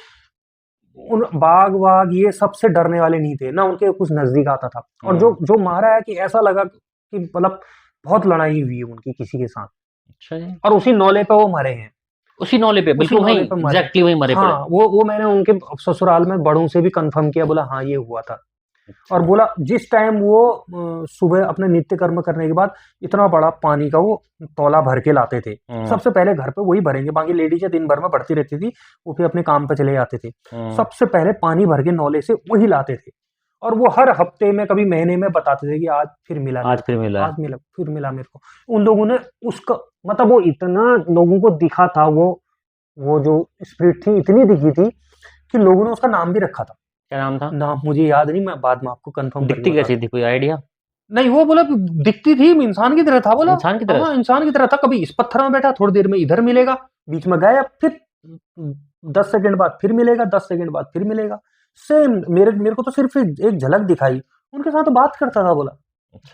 उन बाघ ये सबसे डरने वाले नहीं थे ना, उनके कुछ नजदीक आता था। और जो मारा है कि ऐसा लगा कि मतलब बहुत लड़ाई हुई है उनकी किसी के साथ। अच्छा जी। और उसी नौले पे वो मरे हैं, उसी नौले पे, बिल्कुल वहीं एग्जैक्टली वहीं मरे पड़े। हाँ, वो मैंने उनके ससुराल में बड़ों से भी कंफर्म किया, बोला हाँ ये हुआ था। और बोला जिस टाइम वो सुबह अपने नित्य कर्म करने के बाद इतना बड़ा पानी का वो तौला भर के लाते थे, सबसे पहले घर पे वही भरेंगे, बाकी लेडीज दिन भर में बढ़ती रहती थी, वो फिर अपने काम पे चले जाते थे। सबसे पहले पानी भर के नौले से वही लाते थे। और वो हर हफ्ते में, कभी महीने में बताते थे कि आज फिर मिला फिर मिला मेरे को। उन लोगों ने उसका मतलब, वो इतना लोगों को दिखा था, वो जो स्पिरिट थी इतनी दिखी थी कि लोगों ने उसका नाम भी रखा था। क्या नाम था? नाम मुझे याद नहीं, मैं बाद में आपको कंफर्म दिखती कैसी थी, कोई आइडिया? नहीं, वो बोला दिखती थी इंसान की तरह था। बोला इंसान की तरह? हाँ, इंसान की तरह था। कभी इस पत्थर में बैठा, थोड़ी देर में इधर मिलेगा, बीच में गायब, फिर 10 सेकंड बाद फिर मिलेगा, 10 सेकंड बाद फिर मिलेगा। सेम मेरे को तो सिर्फ एक झलक दिखाई, उनके साथ बात करता था। बोला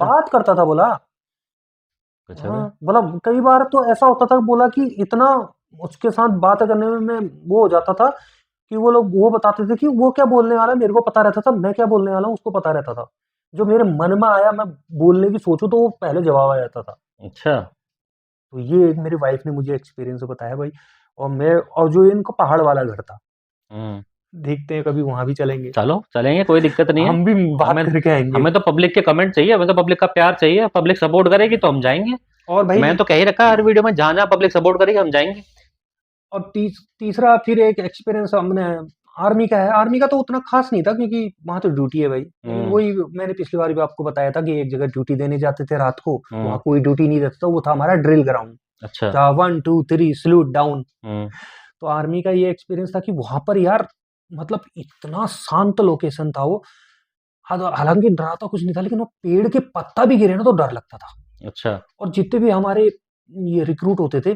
बात करता था, बोला हाँ, बोला कई बार तो ऐसा होता था, बोला कि इतना उसके साथ बातें करने में मैं वो हो जाता था कि वो लोग वो बताते थे कि वो क्या बोलने वाला है, मेरे को पता रहता था, मैं क्या बोलने वाला हूँ उसको पता रहता था। जो मेरे मन में आया मैं बोलने की सोचूँ तो वो पहले जवाब आ जाता था। अच्छा। तो ये एक मेरी वाइफ ने मुझे एक्सपीरियंस बताया भाई। और जो इनका पहाड़ वाला घर था, हम्म। देखते हैं कभी वहां भी चलेंगे। चलो चलेंगे, कोई दिक्कत नहीं है। हम भी बात हमें करके आएंगे। हमें तो पब्लिक के कमेंट चाहिए, हमें तो पब्लिक का प्यार चाहिए, पब्लिक सपोर्ट करेगी तो हम जाएंगे। और भाई मैं तो कह ही रखा है हर वीडियो में, जहां जहां पब्लिक सपोर्ट करेगी हम जाएंगे। और तीसरा फिर एक एक्सपीरियंस हमने आर्मी का है। आर्मी का तो उतना खास नहीं था क्योंकि वहां तो ड्यूटी है भाई, लेकिन हम्म। वही मैंने पिछली बार भी आपको बताया था कि एक जगह ड्यूटी देने जाते थे रात को, वहां हम्म। कोई ड्यूटी नहीं देता था, वो था हमारा ड्रिल ग्राउंड, अच्छा। जहाँ 1 2 3 सल्यूट डाउन। हम्म। तो आर्मी का ये एक्सपीरियंस था कि वहां पर यार मतलब इतना शांत लोकेशन था वो। हालांकि डराता कुछ नहीं था, लेकिन वो पेड़ के पत्ता भी गिरे ना तो डर लगता था। अच्छा। और जितने भी हमारे ये रिक्रूट होते थे,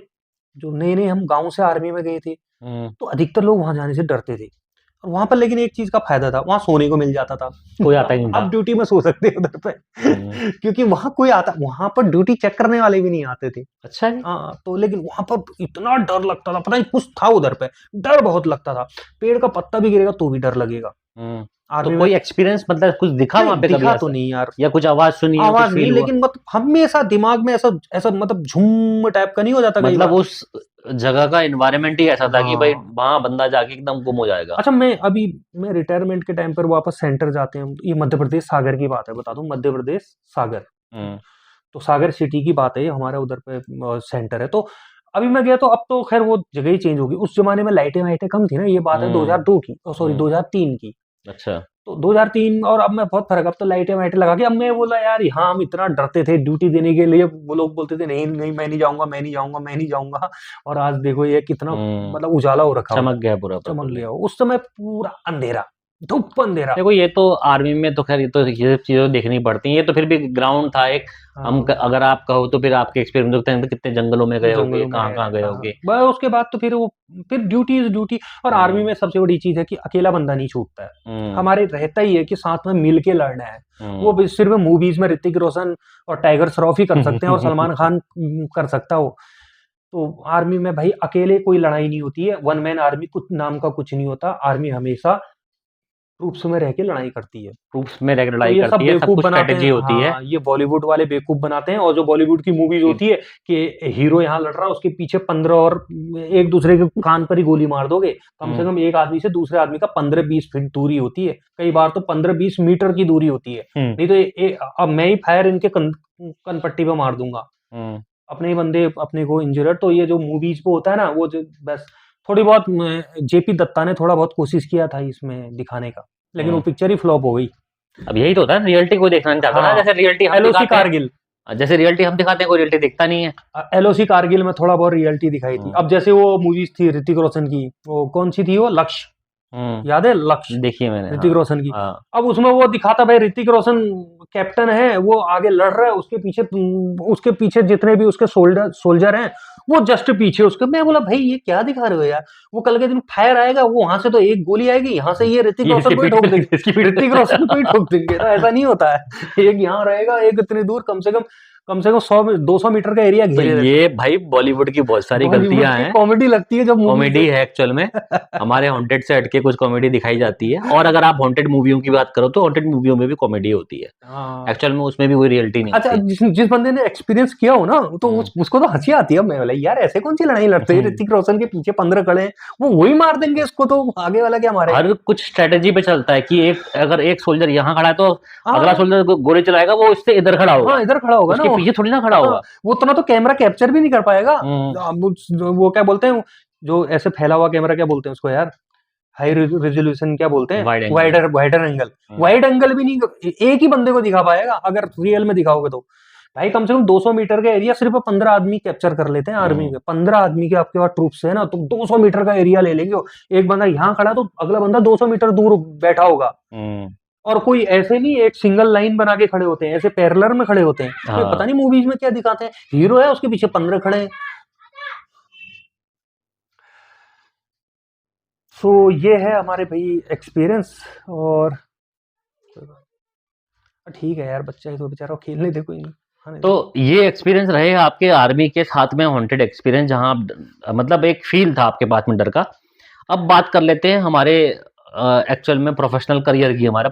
जो नए नए हम गांव से आर्मी में गए थे, हम्म। तो अधिकतर लोग वहां जाने से डरते थे। और वहां पर लेकिन एक चीज का फायदा था, वहां सोने को मिल जाता था। कोई आता ही नहीं आप था। ड्यूटी में सो सकते हैं उधर पे। हम्म। क्योंकि वहां कोई आता, वहां पर ड्यूटी चेक करने वाले भी नहीं आते थे। अच्छा जी। हाँ, तो लेकिन वहां पर इतना डर लगता था, पता नहीं कुछ था उधर पे, डर बहुत लगता था। पेड़ का पत्ता भी गिरेगा तो भी डर लगेगा। हम्म। तो आर्मी में कोई एक्सपीरियंस मतलब कुछ दिखा नहीं वहां पे कभी दिखा तो ऐसा, नहीं यार, या कुछ आवाज सुनी हो, कुछ आवाज नहीं, फील हुआ? लेकिन मतलब हमेशा दिमाग में ऐसा ऐसा मतलब झुम टाइप का नहीं हो जाता कई मतलब बार। उस जगह का एनवायरनमेंट ही ऐसा था कि भाई हाँ। वहां बंदा जाके एकदम गुम हो जाएगा। अच्छा, मैं रिटायरमेंट के टाइम पर वापस सेंटर जाते हैं, ये मध्य प्रदेश सागर की बात है, बता दूं, मध्य प्रदेश सागर। हम्म। तो सागर सिटी की बात है, ये हमारा उधर पे सेंटर है। तो अभी मैं गया तो अब तो खैर वो जगह ही चेंज होगी। उस जमाने में लाइटें वाइटें कम थी ना, ये बात है हम्म। 2002 की, सॉरी हम्म। 2003 की। अच्छा। तो 2003 और अब में बहुत फर्क है। अब तो लाइटें वाइटें लगा के, अब मैं बोला यार यहाँ हम इतना डरते थे ड्यूटी देने के लिए, वो लोग बोलते थे नहीं नहीं मैं नहीं जाऊंगा, मैं नहीं जाऊंगा, मैं नहीं जाऊंगा। और आज देखो ये कितना हम्म। मतलब उजाला हो रखा उधर, चमक गया पूरा चमक प्रॉपर्ली। गया हो। उस समय पूरा अंधेरा, धूप अंधेरा। देखो ये तो आर्मी में तो खैर ये तो ये चीजें देखनी पड़ती हैं, ये तो फिर भी ग्राउंड था एक। हाँ, अगर आप कहो तो फिर आपके एक्सपीरियंस होते हैं तो कितने जंगलों में गए होगे, जंगलों में कहाँ रह कहाँ रहे गए हाँ, होगे। बस उसके बाद तो फिर वो फिर ड्यूटी इज ड्यूटी। और आर्मी हम्म। में सबसे बड़ी चीज है कि अकेला बंदा नहीं छूटता है। हम्म। हमारे रहता ही है कि साथ में मिल के लड़ना है। वो हम्म। भी सिर्फ मूवीज में ऋतिक रोशन और टाइगर श्रॉफ ही कर सकते हैं, और सलमान खान कर सकता हो। तो आर्मी में भाई अकेले कोई लड़ाई नहीं होती है, वन मैन आर्मी कुछ नाम का कुछ नहीं होता। आर्मी हमेशा ट्रूप्स में रह के लड़ाई करती है। ट्रूप्स में रह के तो लड़ाई ये सब करती है, सब बेवकूफ कुछ बनाते स्ट्रेटेजी हैं, होती है। हाँ, ये बॉलीवुड वाले बेवकूफ बनाते हैं। और जो बॉलीवुड की मूवीज कि होती है कि हीरो यहाँ लड़ रहा है, उसके पीछे 15 और एक दूसरे के कान पर ही गोली मार दोगे। कम से हम्म। कम एक आदमी से दूसरे आदमी का 15-20 फीट दूरी होती है, कई बार तो 15-20 मीटर की दूरी होती है। हम्म। नहीं तो अब मैं ही फायर इनके कनपट्टी पे मार दूंगा, हम्म। अपने ही बंदे अपने को इंजर्ड। तो ये जो मूवीज पे होता है ना, वो जो बस थोड़ी बहुत जेपी दत्ता ने थोड़ा बहुत कोशिश किया था इसमें दिखाने का, लेकिन वो हम्म। पिक्चर ही फ्लॉप हो गई। अब यही तो होता है, रियलिटी कोई देखना नहीं चाहता ना, हाँ, जैसे रियलिटी हम एलओसी दिखाते कारगिल, हैं, जैसे रियलिटी हम दिखाते हैं कोई रियलिटी दिखता नहीं है। एलओसी कारगिल में थोड़ा बहुत रियलिटी दिखाई थी। हम्म। अब जैसे वो मूवीज थी ऋतिक रोशन की, वो कौन सी थी, वो लक्ष्य, याद है लक्ष्य, देखिए मैंने, ऋतिक हाँ। रोशन की। हाँ। अब उसमें वो दिखाता भाई ऋतिक रोशन कैप्टन है, वो आगे लड़ रहा है, उसके पीछे जितने भी उसके सोल्जर सोल्जर हैं वो जस्ट पीछे उसके। मैं बोला भाई ये क्या दिखा रहे हो यार, वो कल के दिन फायर आएगा, वो वहां से तो एक गोली आएगी, यहाँ से ये ऋतिक ये रोशन इसकी को ही पीठ ठोक पे, इसकी देंगे, पीठ ऋतिक पे। रोशन को ही ठोक देंगे। तो ऐसा नहीं होता है, एक यहाँ रहेगा, एक इतनी दूर, कम से कम 100-200 मीटर का एरिया तो घेरे रहते ये भाई बॉलीवुड की बहुत हैं। सारी बॉलीवुड गलतियां की हैं। कॉमेडी लगती है जब मूवीज कॉमेडी है एक्चुअल में, हमारे हॉन्टेड से हटके कुछ कॉमेडी दिखाई जाती है। और अगर आप हॉन्टेड मूवियों की बात करो तो हॉन्टेड मूवियों में भी कॉमेडी होती है, हाँ। एक्चुअल में उसमें भी कोई रियलिटी नहीं अच्छा, होती। जिस बंदे ने एक्सपीरियंस किया हो ना, तो हम्म। उसको तो हंसी आती है। मैं बोला यार ऐसे कौन सी लड़ाई लड़ते हैं, हम्म। ऋतिक रोशन के पीछे 15 खड़े हैं, वो वही मार देंगे इसको, तो आगे वाला क्या मारेगा। हर कुछ स्ट्रेटेजी पे चलता है कि अगर एक सोल्जर यहाँ खड़ा है तो अगला हाँ, सोल्जर गोली चलाएगा, वो इससे इधर खड़ा हाँ, होगा, इधर खड़ा होगा ना उसके वो। पीछे थोड़ी ना खड़ा हाँ, होगा। वो उतना तो कैमरा कैप्चर भी नहीं कर पाएगा। हम्म। वो क्या बोलते हैं, जो ऐसे फैला हुआ कैमरा क्या बोलते हैं उसको यार, हाई रेजोल्यूशन क्या बोलते हैं, wide angle. Wider wider angle. Hmm. Wide angle भी नहीं एक ही बंदे को दिखा पाएगा अगर रियल में दिखाओगे तो। भाई कम से कम 200 मीटर का एरिया सिर्फ 15 आदमी कैप्चर कर लेते हैं आर्मी हम्म। में। 15 आदमी के आपके पास ट्रूप्स है ना, तो 200 मीटर का एरिया ले लेंगे। एक बंदा यहाँ खड़ा तो अगला बंदा 200 मीटर दूर बैठा होगा। हम्म। और कोई ऐसे नहीं एक सिंगल लाइन बना के खड़े होते हैं, ऐसे पैरेलल में खड़े होते हैं। तो ये पता हाँ। नहीं मूवीज में क्या दिखाते हैं, हीरो है उसके पीछे 15 खड़े हैं। सो ये है हमारे भाई एक्सपीरियंस। और ठीक है यार, बच्चा है तो बेचारा खेलने दे, कोई नहीं। हाँ, तो ये एक्सपीरियंस रहे आपके आर्मी के साथ में हॉन्टेड एक्सपीरियंस, जहाँ मतलब एक फील था आपके पास में डर का। अब बात कर लेते हैं हमारे एक्चुअल में प्रोफेशनल करियर की। हमारा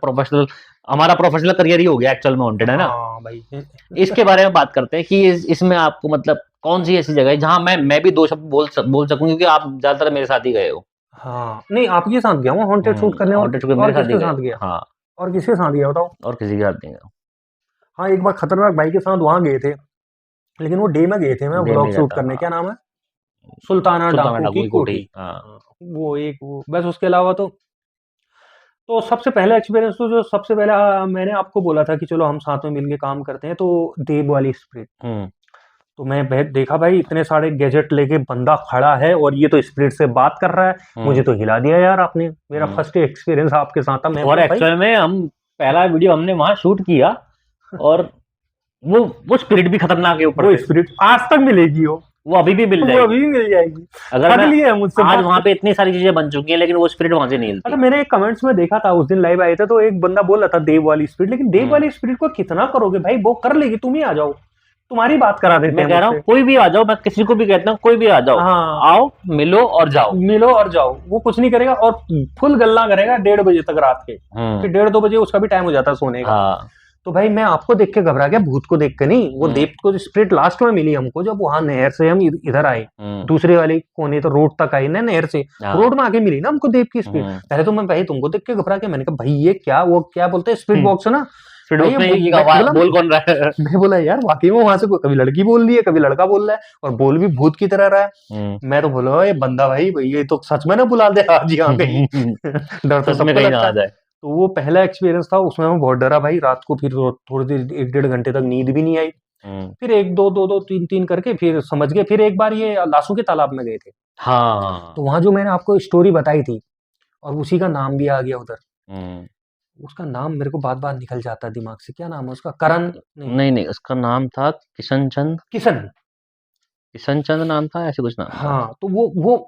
प्रोफेशनल करियर ही हो गया एक्चुअल में हॉन्टेड, है ना। हाँ भाई। इसके बारे में बात करते हैं कि इसमें आपको मतलब कौन सी ऐसी जगह है जहाँ मैं भी दो शब्द बोल सकूं, क्योंकि आप ज्यादातर मेरे साथ ही गए हो। हाँ नहीं, आपके साथ गया हूँ हॉन्टेड शूट करने। हॉन्टेड शूट और मेरे साथ ही किसके गए साथ हो। गया? हाँ, और किसके साथ गया बताओ? और किसी के साथ नहीं गए। हाँ, एक बार खतरनाक भाई के साथ वहां गए थे, लेकिन वो डे में गए थे, मैं डे में व्लॉग गया शूट था, करने। हाँ। क्या नाम है? सुल्ताना सुल्ताना डाकू डाकू की की कोठी, कोठी। हाँ। हाँ, वो एक वो बस। उसके अलावा तो सबसे पहला एक्सपीरियंस तो जो सबसे पहला मैंने आपको बोला था कि चलो हम साथ में मिलके काम करते हैं, तो देव वाली स्प्रिट। हम्म तो मैं देखा भाई इतने सारे गैजेट लेके बंदा खड़ा है और ये तो स्प्रिट से बात कर रहा है। मुझे हम्म तो हिला दिया यार आपने। मेरा हम्म। फर्स्ट एक्सपीरियंस आपके साथ था। मैं और बोला भाई एक्चुअल में हम पहला वीडियो हमने वहां शूट किया, और वो स्पिरिट भी खतरनाक है ऊपर वो से। स्पिरिट आज तक मिलेगी वो अभी भी मिल वो जाएगी। अभी भी मिल जाएगी। अगर ठग मैं लिए है मुझसे आज बात वहां कर। पे इतनी सारी चीजें बन चुकी हैं, लेकिन वो स्पिरिट वहां से नहीं अच्छा, हिलती। मैंने एक कमेंट्स में देखा था उस दिन लाइव आए थे, तो एक बंदा बोल रहा था देव वाली स्पिरिट, लेकिन देव हम्म वाली स्पिरिट को कितना करोगे भाई? वो कर लेगी, तुम ही आ जाओ, तुम्हारी बात करा देते मैं हैं कह रहा हूँ मुझसे। कोई भी आ जाओ, मैं किसी को भी कहता हूँ कोई भी आ जाओ, हाँ, आओ मिलो और जाओ। मिलो और जाओ, वो कुछ नहीं करेगा। और फुल गल्ला करेगा 1:30 बजे तक रात के। फिर हम्म 1:30 2 बजे उसका भी टाइम हो जाता है सोने का। हाँ। तो भाई मैं आपको देख के घबरा गया, भूत को देख के नहीं। वो हम्म देव को स्पिरिट लास्ट में मिली हमको, जब वहां नहर से हम इधर आए, हम्म दूसरे वाले कोने तो रोड तक आई ना, नहर से हाँ। रोड में आके मिली ना हमको देव की स्पिरिट। हम्म पहले तो मैं भाई तुमको देख के घबरा गया, मैंने कहा भाई ये क्या, वो क्या बोलते हैं स्पिरिट बॉक्स है ना फिर भाई, उसमें ये मैं बोला बोल कौन रहा है। मैं बोला यार वाकई में वहां से कभी लड़की बोल रही है, कभी लड़का बोल रहा है, और बोल भी भूत की तरह रहा है। मैं तो बोला ये बंदा भाई ये तो सच में ना बुला दे आज यहाँ कहीं। डर तो सच में सबको कहीं ना लगता आ है। जाए। तो वो पहला एक्सपीरियंस था, उसमें मैं बहुत डरा भाई। रात को फिर थोड़ी देर 1-1.5 घंटे तक नींद भी नहीं आई। हम्म फिर 1 2 2 2 3 3 करके फिर समझ गए। फिर एक बार ये लासू के तालाब में गए थे, हाँ। तो वहां जो मैंने आपको स्टोरी बताई थी, और उसी का नाम भी आ गया उधर। हम्म उसका नाम मेरे को बार बार निकल जाता है दिमाग से। क्या नाम है उसका? करण नहीं, नहीं नहीं, उसका नाम था किशन चंद। किशन। किशन चंद नाम था, ऐसे कुछ नाम था। हाँ, तो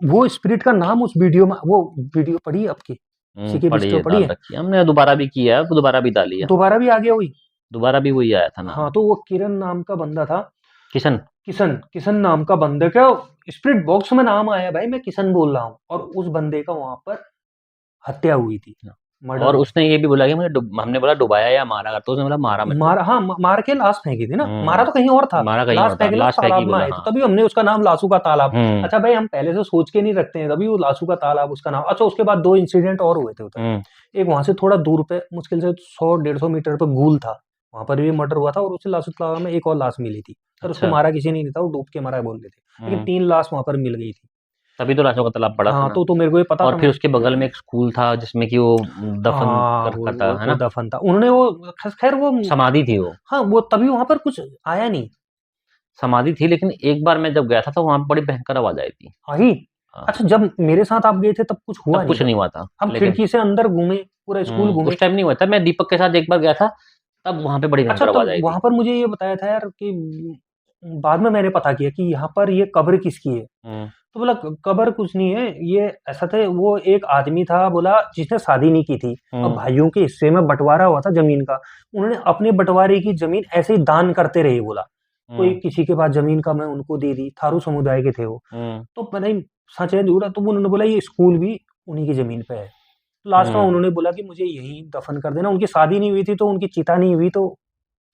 वो स्पिरिट का नाम उस वीडियो में, वो वीडियो पड़ी है आपकी? सीके पढ़ी बिस्टो है, पड़ी डाल है? रखी है हमने, दोबारा भी किया है, दोबारा भी डाली है। दोबारा भी आ गया वही। दोबारा भी वही आया था नाम। हाँ, तो वो किरण नाम का बंदा था। किशन। किशन, किशन नाम का बंदे का स्पिरिट बॉक्स में नाम आया भाई, मैं किशन बोल रहा हूँ, और उस बंदे का वहां पर हत्या हुई थी, मर्डर और हुआ। उसने ये भी बोला कि मुझे हमने बोला डुबाया या मारा कर, तो उसने बोला मारा मेरे को। मारा, हाँ, मार के लाश फेंकी थी ना। मारा तो कहीं और था, मारा कहीं लाश और था, फेंके ना लाश फेंकी तालाब में बोला, आए थे, हाँ। तभी हमने उसका नाम लासू का तालाब। हम्म अच्छा भाई, हम पहले से सोच के नहीं रखते हैं, तभी वो लासू का तालाब उसका नाम। अच्छा, उसके बाद 2 इंसिडेंट और हुए थे उधर। हम्म एक वहां से थोड़ा दूर पे, मुश्किल से 100-150 मीटर पे गूल था, वहां पर भी मर्डर हुआ था, और उसी लासू तालाब में एक और लाश मिली थी। पर उसको अच्छा। मारा किसी ने नहीं था, वो डूब के मरा बोल रहे थे, लेकिन 3 लाश वहां पर मिल गई थी। तभी तो लाशों का तालाब पड़ा था हाँ, ना। तो मेरे को ये पता और था। फिर उसके बगल में एक स्कूल था जिसमें कि वो दफन हाँ, कर करता है वो ना। दफन था। उन्होंने वो खैर वो, समाधि थी वो। हाँ, वो तभी वहां पर कुछ आया नहीं। समाधि थी, लेकिन एक बार मैं जब गया था तो वहां पे बड़ी भयंकर आवाज आई थी। आई। हाँ, अच्छा, जब मेरे साथ आप गए थे तब कुछ हुआ तब नहीं कुछ था। नहीं हुआ था, हम लेकिन खिड़की से अंदर घूमे, पूरा स्कूल घूमे। उस टाइम नहीं हुआ था। मैं दीपक के साथ एक बार गया था, तब वहां पे बड़ी अच्छा, भयंकर तो आवाज आई थी। वहां पर मुझे ये बताया था यार कि बाद में मैंने पता किया कि यहाँ पर ये कब्र किसकी है। हम्म तो बोला कब्र कुछ नहीं है, ये ऐसा था, वो एक आदमी था बोला जिसने शादी नहीं की थी, और हम्म भाइयों के हिस्से में बंटवारा हुआ था जमीन का। उन्होंने अपने बंटवारे की जमीन ऐसे ही दान करते रहे। बोला कोई हम्म किसी के पास जमीन का, मैं उनको दे दी। थारू समुदाय के थे वो। हम्म तो पता नहीं सच है झूठ है, तो उन्होंने बोला ये स्कूल भी उन्हीं की जमीन पे है। लास्ट में हम्म उन्होंने बोला कि मुझे यहीं दफन कर देना। उनकी शादी नहीं हुई थी, तो उनकी चिता नहीं हुई, तो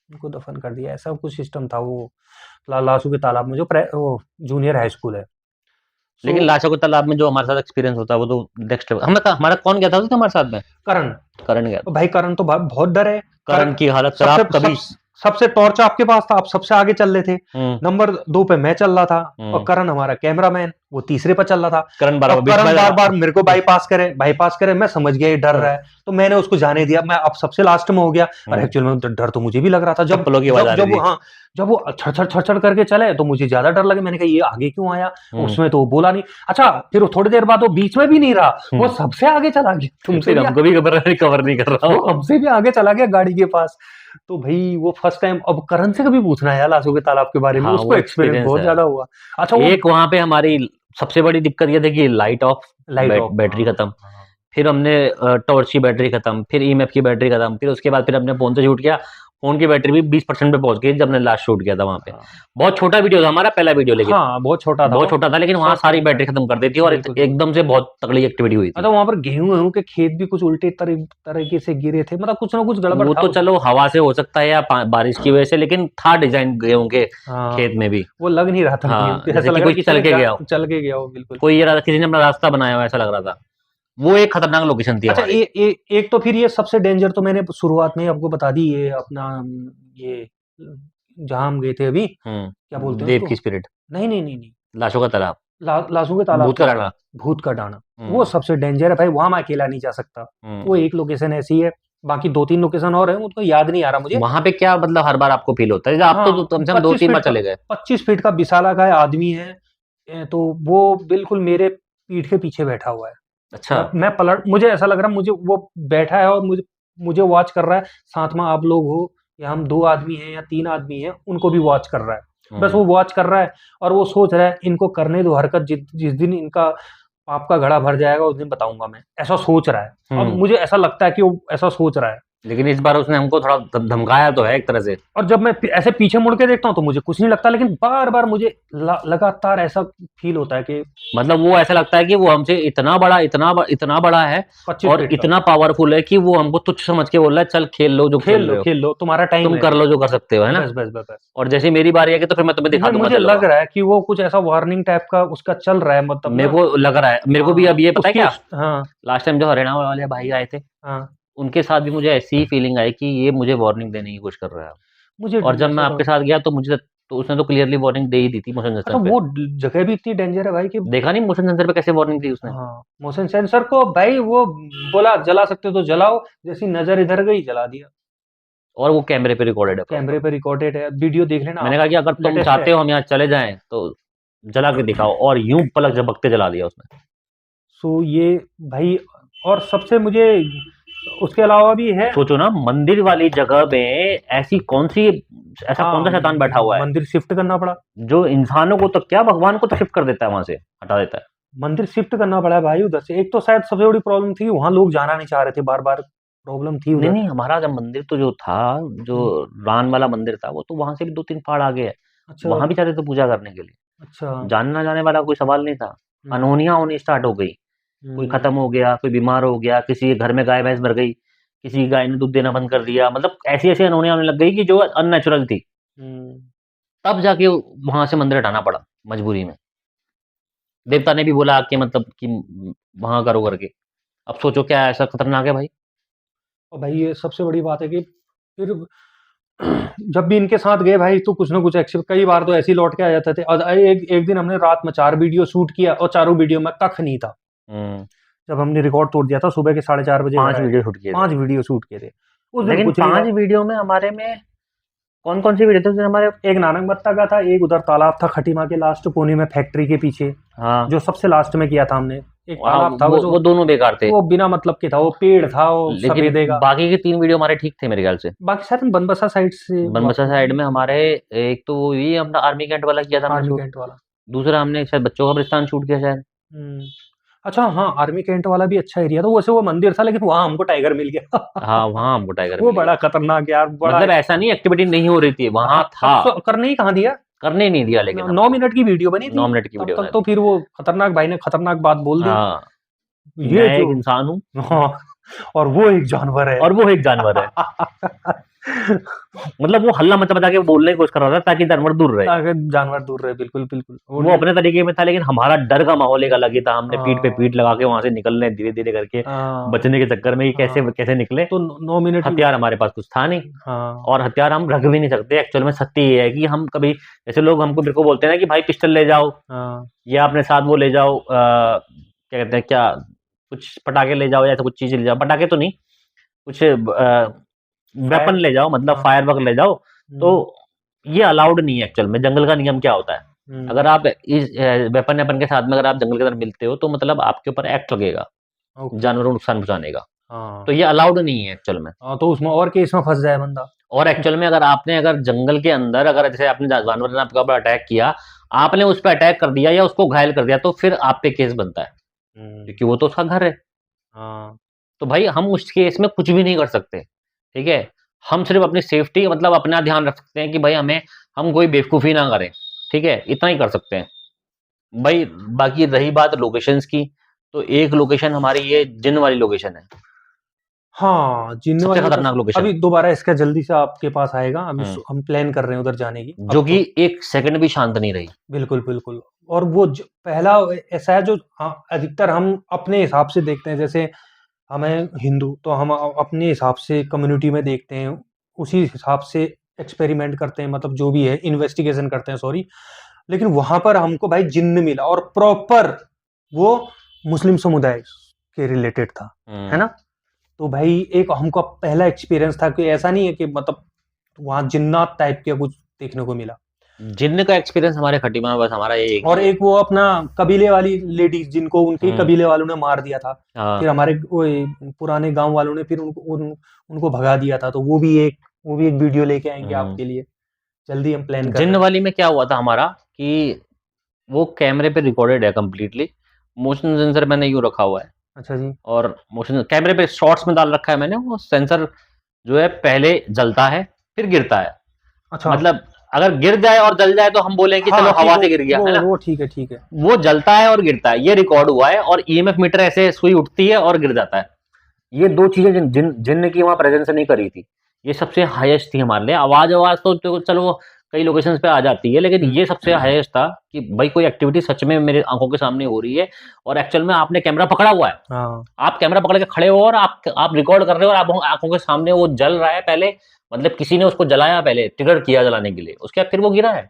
उनको दफन कर दिया। ऐसा कुछ सिस्टम था वो लासू के तालाब में, जो वो जूनियर हाई स्कूल है। सो लेकिन लाशों के तालाब में जो हमारे साथ एक्सपीरियंस होता है वो तो नेक्स्ट लेवल। हमारा कौन गया था उसमें हमारे साथ में? करण, करण गया तो था। भाई करण तो बहुत डर है। करण की हालत सबसे खराब कभी। सबसे टॉर्च आपके पास था, आप सबसे आगे चल रहे थे। हम्म नंबर 2 पे मैं चल रहा था, और हम्म करण हमारा कैमरामैन वो तीसरे पर चल रहा था। करण और बराबर बीच करण में बार बार मेरे को बाईपास करे। मैं समझ गया ये डर रहा है, तो मैंने उसको जाने दिया। मैं अब सबसे लास्ट में हो गया। और एक्चुअल में डर तो मुझे भी लग रहा था। जब चप्पलों की आवाज आ जब रही जब थी। हाँ, जब वो छड़ करके चले, तो मुझे ज्यादा डर लगे। मैंने कहा ये आगे क्यों आया? उसमें तो वो बोला नहीं। अच्छा, फिर थोड़ी देर बाद वो बीच में भी नहीं रहा, वो सबसे आगे चला गया। तुमसे फिर भी हमको भी कवर नहीं कर रहा वो हूँ। हमसे भी आगे चला गया गाड़ी के पास। तो भाई वो फर्स्ट टाइम। अब करण से कभी पूछना है यार लासू के तालाब के बारे में, हाँ, उसको वो एक्सपीरियंस एक्सपीरियंस बहुत है। ज्यादा हुआ। अच्छा, वो एक वहां पे हमारी सबसे बड़ी दिक्कत ये थी कि light of, light of. Battery खत्म। फिर हमने टॉर्च की बैटरी खत्म, फिर ईएमएफ की बैटरी खत्म, फिर उसके बाद फिर हमने फोन से शूट किया। फोन की बैटरी भी 20% पे पहुंच गई जब हमने लास्ट शूट किया था वहां पे। बहुत छोटा वीडियो था हमारा, पहला वीडियो, लेकिन हाँ बहुत छोटा था, बहुत छोटा था, लेकिन वहां सारी बैटरी खत्म कर दी थी और एकदम से बहुत तगड़ी एक्टिविटी हुई थी। मतलब वहां पर गेहूं के खेत भी कुछ उल्टे तरीके से गिरे थे, मतलब कुछ ना कुछ गड़बड़ वो था। तो चलो हवा से हो सकता है या बारिश की वजह से, लेकिन था डिजाइन गेहूं के खेत में भी। वो लग नहीं रहा था। हाँ, ऐसा जैसे लग कि रहा कोई किसी चल ने के गया हो, चल के गया हो, बिल्कुल कोई ये किसी ने अपना रास्ता बनाया हो ऐसा लग रहा था। वो एक खतरनाक लोकेशन थी अच्छा। हमारी। एक तो फिर ये सबसे डेंजर तो मैंने शुरुआत में ही आपको बता दी, ये अपना ये जहां हम गए थे अभी, क्या बोलते हैं देव उसको? की स्पिरिट, नहीं नहीं नहीं नहीं, लाशों का तालाब, लाशों के तालाब भूत का डाला। भूत का डाना। वो सबसे डेंजर है भाई, वहां मैं अकेला नहीं जा सकता। वो एक लोकेशन ऐसी है, बाकी 2-3 लोकेशन और है, उनको याद नहीं आ रहा मुझे। वहां पे क्या मतलब हर बार आपको फील होता है? आप तो कम से कम 2-3 बार चले गए। 25 फीट का विशाला का आदमी है, तो वो बिल्कुल मेरे पीठ के पीछे बैठा हुआ है। अच्छा, मैं पलट, मुझे ऐसा लग रहा, मुझे वो बैठा है और मुझे मुझे वॉच कर रहा है। साथ में आप लोग हो या हम 2 आदमी हैं या 3 आदमी हैं, उनको भी वॉच कर रहा है। बस वो वॉच कर रहा है और वो सोच रहा है इनको करने दो हरकत, जिस दिन इनका पाप का घड़ा भर जाएगा उस दिन बताऊंगा मैं, ऐसा सोच रहा है। और मुझे ऐसा लगता है कि वो ऐसा सोच रहा है। लेकिन इस बार उसने हमको थोड़ा धमकाया तो है एक तरह से। और जब मैं ऐसे पीछे मुड़ के देखता हूँ तो मुझे कुछ नहीं लगता, लेकिन बार बार मुझे लगातार ऐसा फील होता है कि मतलब वो ऐसा लगता है कि वो हमसे इतना बड़ा है 25 और फीट का। इतना पावरफुल है कि वो हमको तुच्छ समझ के बोल रहा है चल खेल लो जो खेल लो तुम्हारा टाइम तुम है, कर लो जो कर सकते हो, है ना। बस बस बस बस। और जैसे मेरी बारी आई तो फिर मैं तुम्हें दिखा दूंगा, मुझे चलो लग रहा है कि वो कुछ ऐसा वार्निंग टाइप का उसका चल रहा है, मतलब मेरे ना। को लग रहा है, मेरे को भी अब ये पता है क्या, हाँ लास्ट टाइम जो हरियाणा वाले भाई आए थे हाँ, उनके साथ भी मुझे ऐसी ही फीलिंग आई कि ये मुझे वार्निंग देने की कोशिश कर रहा है। मुझे और जब मैं ऐसा आपके साथ गया तो मुझे तो उसने तो क्लियरली वार्निंग दे ही दी थी मोशन अच्छा, सेंसर पे। वो जगह भी इतनी डेंजर है भाई कि देखा नहीं मोशन सेंसर पे कैसे वार्निंग दी उसने। हाँ, मोशन सेंसर को भाई वो बोला जला सकते हो तो जलाओ, जैसी नजर इधर गई जला दिया। और वो कैमरे पे रिकॉर्डेड है प्रॉपर। कैमरे पे रिकॉर्डेड है, वीडियो देख लेना मैंने आप, कहा कि अगर तुम लेटेस्ट है। चाहते हो हम यहाँ चले जाएं तो जला के दिखाओ, और यूं पलक झपकते जला दिया उसने। सो ये भाई, और सबसे मुझे उसके अलावा भी है। सोचो ना, मंदिर वाली जगह में ऐसा कौन सा शैतान बैठा हुआ है मंदिर शिफ्ट करना पड़ा। जो इंसानों को तो क्या भगवान को तो शिफ्ट कर देता है, वहां से हटा देता है। मंदिर शिफ्ट करना पड़ा है भाई उधर से। एक तो शायद सबसे बड़ी प्रॉब्लम थी, वहां लोग जाना नहीं चाह रहे थे, बार बार प्रॉब्लम थी नहीं उधर। नहीं, हमारा जब मंदिर तो जो था, जो रान वाला मंदिर था, वो तो वहां से भी 2-3 पहाड़ आगे है। अच्छा वहां भी जाते थे पूजा करने के लिए, अच्छा। जाने ना जाने वाला कोई सवाल नहीं था। अनहोनियां होनी स्टार्ट हो गई, कोई खत्म हो गया, कोई बीमार हो गया, किसी के घर में गाय भैंस मर गई, किसी की गाय ने दूध देना बंद कर दिया, मतलब ऐसी ऐसी अनहोनियां होने लग गई कि जो अननेचुरल थी। तब जाके वहां से मंदिर हटाना पड़ा मजबूरी में। देवता ने भी बोला कि मतलब कि वहां करो करके। अब सोचो क्या ऐसा खतरनाक है भाई। और भाई ये सबसे बड़ी बात है कि फिर जब भी इनके साथ गए भाई तो कुछ ना कुछ एक्शन, कई बार तो ऐसे ही लौट के आ जाते थे। और एक दिन हमने रात में 4 वीडियो शूट किया और चारों वीडियो में कख नहीं था। जब हमने रिकॉर्ड तोड़ दिया था, सुबह के 4:30 बजे 5 वीडियो शूट किए थे। 5 वीडियो शूट किए थे उस दिन, लेकिन कुछ नहीं 5 था। वीडियो में हमारे में कौन कौन सी वीडियो थी उसमें हमारे? एक नानक मत्ता का था, एक उधर तालाब था खटीमा के लास्ट कोने में फैक्ट्री के पीछे, हाँ, जो सबसे लास्ट में किया था हमने। एक हाँ, तालाब था वो दोनों बेकार थे। वो बिना मतलब के था, वो पेड़ था, वो लेकिन सफेदेगा। बाकी के 3 वीडियो हमारे ठीक थे मेरे ख्याल से। बाकी शायद हम बनबसा साइड से बनबसा साइड में हमारे, एक तो वो ये अपना आर्मी कैंट वाला किया था हमने आर्मी शूट। कैंट वाला। दूसरा हमने शायद बच्चों का कब्रिस्तान शूट किया शायद। अच्छा हाँ, आर्मी कैंट वाला भी अच्छा एरिया था। वैसे वो मंदिर था, लेकिन वहां हमको टाइगर मिल गया। हाँ, वहाँ हमको टाइगर वो मिल गया। बड़ा खतरनाक यार, बड़ा मतलब ऐसा नहीं एक्टिविटी नहीं हो रही थी, वहां था, करने ही कहाँ दिया। करने नहीं दिया। लेकिन 9 मिनट की वीडियो बनी 9 थी, मिनट की तब वीडियो तक बनाई तो थी। फिर वो खतरनाक भाई ने खतरनाक बात बोल दी। हाँ, ये मैं जो एक इंसान हूँ हाँ, और वो एक जानवर है। और वो एक जानवर है। मतलब वो हल्ला मचा के बोलने की कोशिश कर रहा था ताकि जानवर दूर रहे। ताकि जानवर दूर रहे, बिल्कुल बिल्कुल। वो अपने तरीके में था, लेकिन हमारा डर का माहौल एक अलग ही था। हमने पीठ पे हाँ पीठ लगा के वहां से निकल रहे धीरे धीरे करके, हाँ बचने के चक्कर में कि कैसे हाँ। कैसे निकले। तो 9 मिनट की। हथियार हमारे पास कुछ था नहीं, हाँ और हथियार हम रख भी नहीं सकते। एक्चुअल में सत्य ये है कि हम कभी, जैसे लोग हमको मेरे को बोलते हैं ना कि भाई पिस्टल ले जाओ, हाँ या अपने साथ वो ले जाओ, क्या कहते हैं, क्या कुछ पटाखे ले जाओ या ऐसा कुछ चीज ले जाओ, पटाखे तो नहीं, कुछ वेपन ले जाओ, मतलब हाँ। फायर वर्क ले जाओ, तो ये अलाउड नहीं है। एक्चुअल में जंगल का नियम क्या होता है, अगर आप इस वेपन के साथ में अगर आप जंगल के अंदर मिलते हो तो मतलब आपके ऊपर एक्ट लगेगा जानवरों को नुकसान पहुंचाने का। तो ये अलाउड नहीं है एक्चुअल में। तो उसमें और केस में फंस जाए बंदा। और एक्चुअल में अगर जंगल के अंदर अगर जैसे आपने जानवर ने आपके ऊपर अटैक किया, आपने उस पर अटैक कर दिया या उसको घायल कर दिया, तो फिर आप पे केस बनता है, क्योंकि वो तो उसका घर है। तो भाई हम उस केस में कुछ भी नहीं कर सकते, ठीक है। हम सिर्फ अपनी सेफ्टी मतलब अपना ध्यान रख सकते हैं कि भाई हम कोई बेवकूफ़ी ना करें, ठीक है? इतना ही कर सकते हैं। भाई बाकी रही बात लोकेशंस की, तो एक लोकेशन हमारी ये जिन्न वाली लोकेशन है, हाँ, जिन्न सबसे वाली तो खतरनाक लोकेशन, अभी दोबारा इसका जल्दी से आपके पास आएगा। अभी हम प्लान कर रहे हैं उधर जाने की। जो अब कि तो एक सेकंड भी शांत नहीं रही। बिल्कुल, बिल्कुल। और वो पहला ऐसा है जो अधिकतर हम अपने हिसाब से देखते हैं। जैसे हमें हिंदू तो हम अपने हिसाब से कम्युनिटी में देखते हैं, उसी हिसाब से एक्सपेरिमेंट करते हैं, मतलब जो भी है इन्वेस्टिगेशन करते हैं, सॉरी। लेकिन वहाँ पर हमको भाई जिन्न मिला और प्रॉपर वो मुस्लिम समुदाय के रिलेटेड था, है ना? तो भाई एक हमको पहला एक्सपीरियंस था कि ऐसा नहीं है कि मतलब वहाँ जिन्नात टाइप का कुछ देखने को मिला। जिन्न का एक्सपीरियंस हमारे खटीमा में बस हमारा ये एक और ही है। एक वो अपना कबीले वाली लेडीज जिनको उनके ही कबीले वालों ने मार दिया था। हाँ, फिर हमारे वो पुराने गांव वालों ने फिर उनको भगा दिया था। तो वो भी एक वीडियो लेके आएंगे आपके लिए। जल्दी हम प्लान कर जिन्न रहे हैं। वाली में क्या हुआ था हमारा कि वो कैमरे पे रिकॉर्डेड है कंप्लीटली, मोशन सेंसर मैंने यूँ रखा हुआ है अच्छा जी। और मोशन कैमरे पे शॉट्स में डाल रखा है मैंने, वो सेंसर जो है पहले जलता है, फिर गिरता है। अच्छा। मतलब अगर गिर जाए और जल जाए तो हम बोलें कि चलो हाँ, ठीक। हवा से गिर गया, है ना? वो ठीक है, ठीक है। वो जलता है और गिरता है, ये रिकॉर्ड हुआ है और ईएमएफ मीटर ऐसे सुई उठती है और गिर जाता है। ये 2 चीज़ें जिन्न की वहाँ प्रेज़ेंस नहीं करी थी। ये सबसे हाईएस्ट थी हमारे लिए। आवाज़ तो चलो कई लोकेशंस पे आ जाती है, लेकिन ये सबसे हाईएस्ट था कि भाई कोई एक्टिविटी सच में मेरे आँखों के सामने हो रही है और एक्चुअल में आपने कैमरा पकड़ा हुआ है। हाँ। आप कैमरा पकड़ के खड़े हो और आप रिकॉर्ड कर रहे हो और आप आँखों के सामने वो जल रहा है पहले, मतलब किसी ने उसको जलाया पहले, ट्रिगर किया जलाने के लिए, उसके बाद फिर वो गिरा है।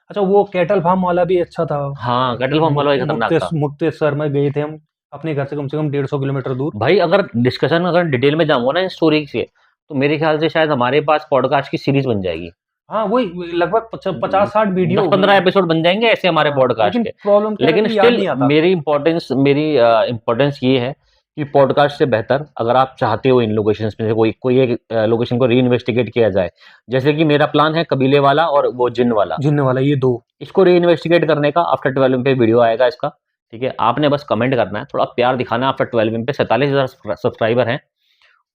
अच्छा, वो कैटल फार्म वाला भी अच्छा था। हाँ, कैटल फार्म वाला ही खतरनाक था। मुक्तेश्वर में गए थे हम, अपने घर से कम 150 किलोमीटर दूर। भाई अगर डिटेल में जाऊँगा ना इस स्टोरी से, तो मेरे ख्याल से शायद हमारे पास पॉडकास्ट की सीरीज़ बन जाएगी। हाँ, वही लगभग 50-60 वीडियो होगी। 10-15 एपिसोड बन जाएँगे ऐसे हमारे हाँ, पॉडकास्ट लेकिन के। प्रॉब्लम क्या है लेकिन कि याद स्टिल नहीं आता। मेरी इम्पोर्टेंस ये है कि पॉडकास्ट से बेहतर अगर आप चाहते हो इन लोकेशंस में से कोई कोई एक लोकेशन को री-इन्वेस्टिगेट किया जाए। जैसे कि मेरा प्लान है कबीले वाला और वो जिन्न वाला। जिन्न वाला, ये 2। इसको री-इन्वेस्टिगेट करने का आफ्टर 12 पे वीडियो आएगा इसका, ठीक है? आपने बस कमेंट करना है, थोड़ा प्यार दिखाना है। आफ्टर 12 पे 47,000 सब्सक्राइबर हैं,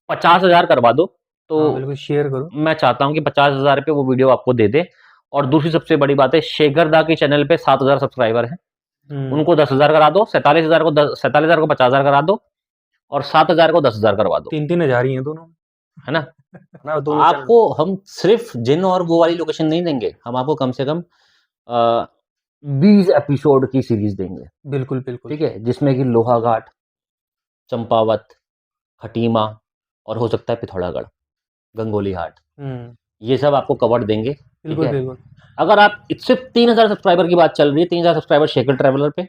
50,000 करवा दो, हाँ, तो बिल्कुल शेयर करो। मैं चाहता हूँ कि 50,000 पे वो वीडियो आपको दे दे। और दूसरी सबसे बड़ी बात है, शेखर दा के चैनल पे 7,000 सब्सक्राइबर हैं, उनको 10,000 करा दो, 47,000 को 50,000 करा दो और 7,000 को 10,000 करवा दो, 3-3 हजार ही हैं दोनों। है ना? ना दोनों चैनल। आपको हम सिर्फ जिन और वो वाली लोकेशन नहीं देंगे, हम आपको कम से कम 20 एपिसोड की सीरीज देंगे, बिल्कुल, बिल्कुल। ठीक है? जिसमें कि लोहाघाट, चंपावत, खटीमा और हो सकता है पिथौरागढ़, गंगोली हाट, ये सब आपको कवर्ड देंगे, ठीक बिल्कुल, है? बिल्कुल। अगर आप इससे 3,000 सब्सक्राइबर की बात चल रही है, 3,000 सब्सक्राइबर शेखर ट्रैवलर पे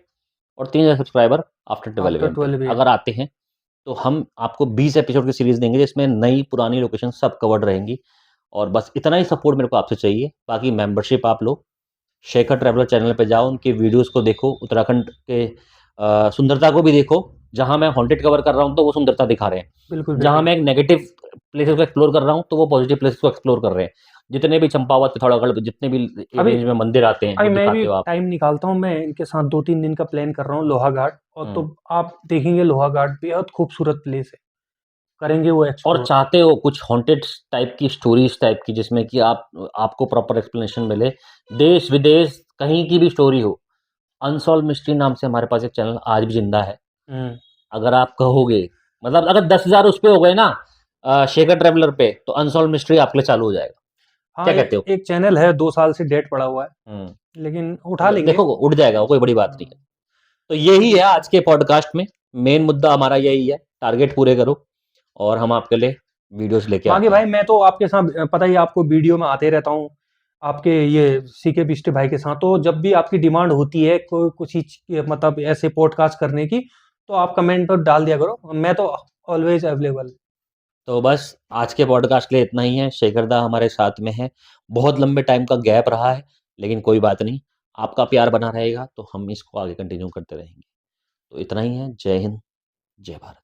और 3,000 सब्सक्राइबर आफ्टर 12 आफ्टर एम पे 12 अगर आते हैं, तो हम आपको 20 एपिसोड की सीरीज देंगे जिसमें नई पुरानी लोकेशन सब कवर्ड रहेंगी। और बस इतना ही सपोर्ट मेरे को आपसे चाहिए। बाकी मेंबरशिप आप लो, शेखर ट्रैवलर चैनल पे जाओ, उनके वीडियोस को देखो, उत्तराखंड के सुंदरता को भी देखो। जहाँ मैं हॉन्टेड कवर कर रहा हूँ तो वो सुंदरता दिखा रहे हैं, बिल्कुल, जहाँ बिल्कुल। मैं एक नेगेटिव प्लेसेस को एक्सप्लोर कर रहा हूँ तो वो पॉजिटिव प्लेसेस को एक्सप्लोर कर रहे हैं। जितने भी चंपावत, पिथौरागढ़, जितने भी अभी रेंज में मंदिर आते हैं वो मैं भी दिखाते हो आप। टाइम निकालता हूँ। मैं इनके साथ 2-3 दिन का प्लान कर रहा हूँ लोहाघाट। और तो आप देखेंगे लोहाघाट बेहद खूबसूरत प्लेस है। करेंगे वो और एक्सप्लोर। चाहते हो कुछ हॉन्टेड टाइप की स्टोरीज टाइप की जिसमें कि आपको प्रॉपर एक्सप्लेनेशन मिले, देश विदेश कहीं की भी स्टोरी हो, अनसॉल्व मिस्ट्री नाम से हमारे पास एक चैनल आज भी जिंदा है। अगर आप कहोगे, मतलब अगर 10,000 उस पे हो गए ना शेखर ट्रैवलर पे, तो अनसॉल्व मिस्ट्री आपके लिए चालू हो जाएगा। हाँ, क्या कहते हो? एक चैनल है 2 साल से डेट पड़ा हुआ है, लेकिन उठा लेंगे। देखो उठ जाएगा, वो कोई बड़ी बात नहीं है। तो यही है आज के पॉडकास्ट में, मेन मुद्दा हमारा यही है, टारगेट पूरे करो और हम आपके लिए वीडियोस लेके बाकी आते भाई हैं। मैं तो आपके साथ पता ही आपको वीडियो में आते रहता हूँ। आपके ये सीके बिष्ट भाई के साथ तो जब भी आपकी डिमांड होती है कोई कुछ चीज मतलब ऐसे पॉडकास्ट करने की, तो आप कमेंट पर डाल दिया करो। मैं तो ऑलवेज अवेलेबल। तो बस आज के पॉडकास्ट के लिए इतना ही है। शेखर दा हमारे साथ में है, बहुत लंबे टाइम का गैप रहा है, लेकिन कोई बात नहीं, आपका प्यार बना रहेगा तो हम इसको आगे कंटिन्यू करते रहेंगे। तो इतना ही है। जय हिंद, जय भारत।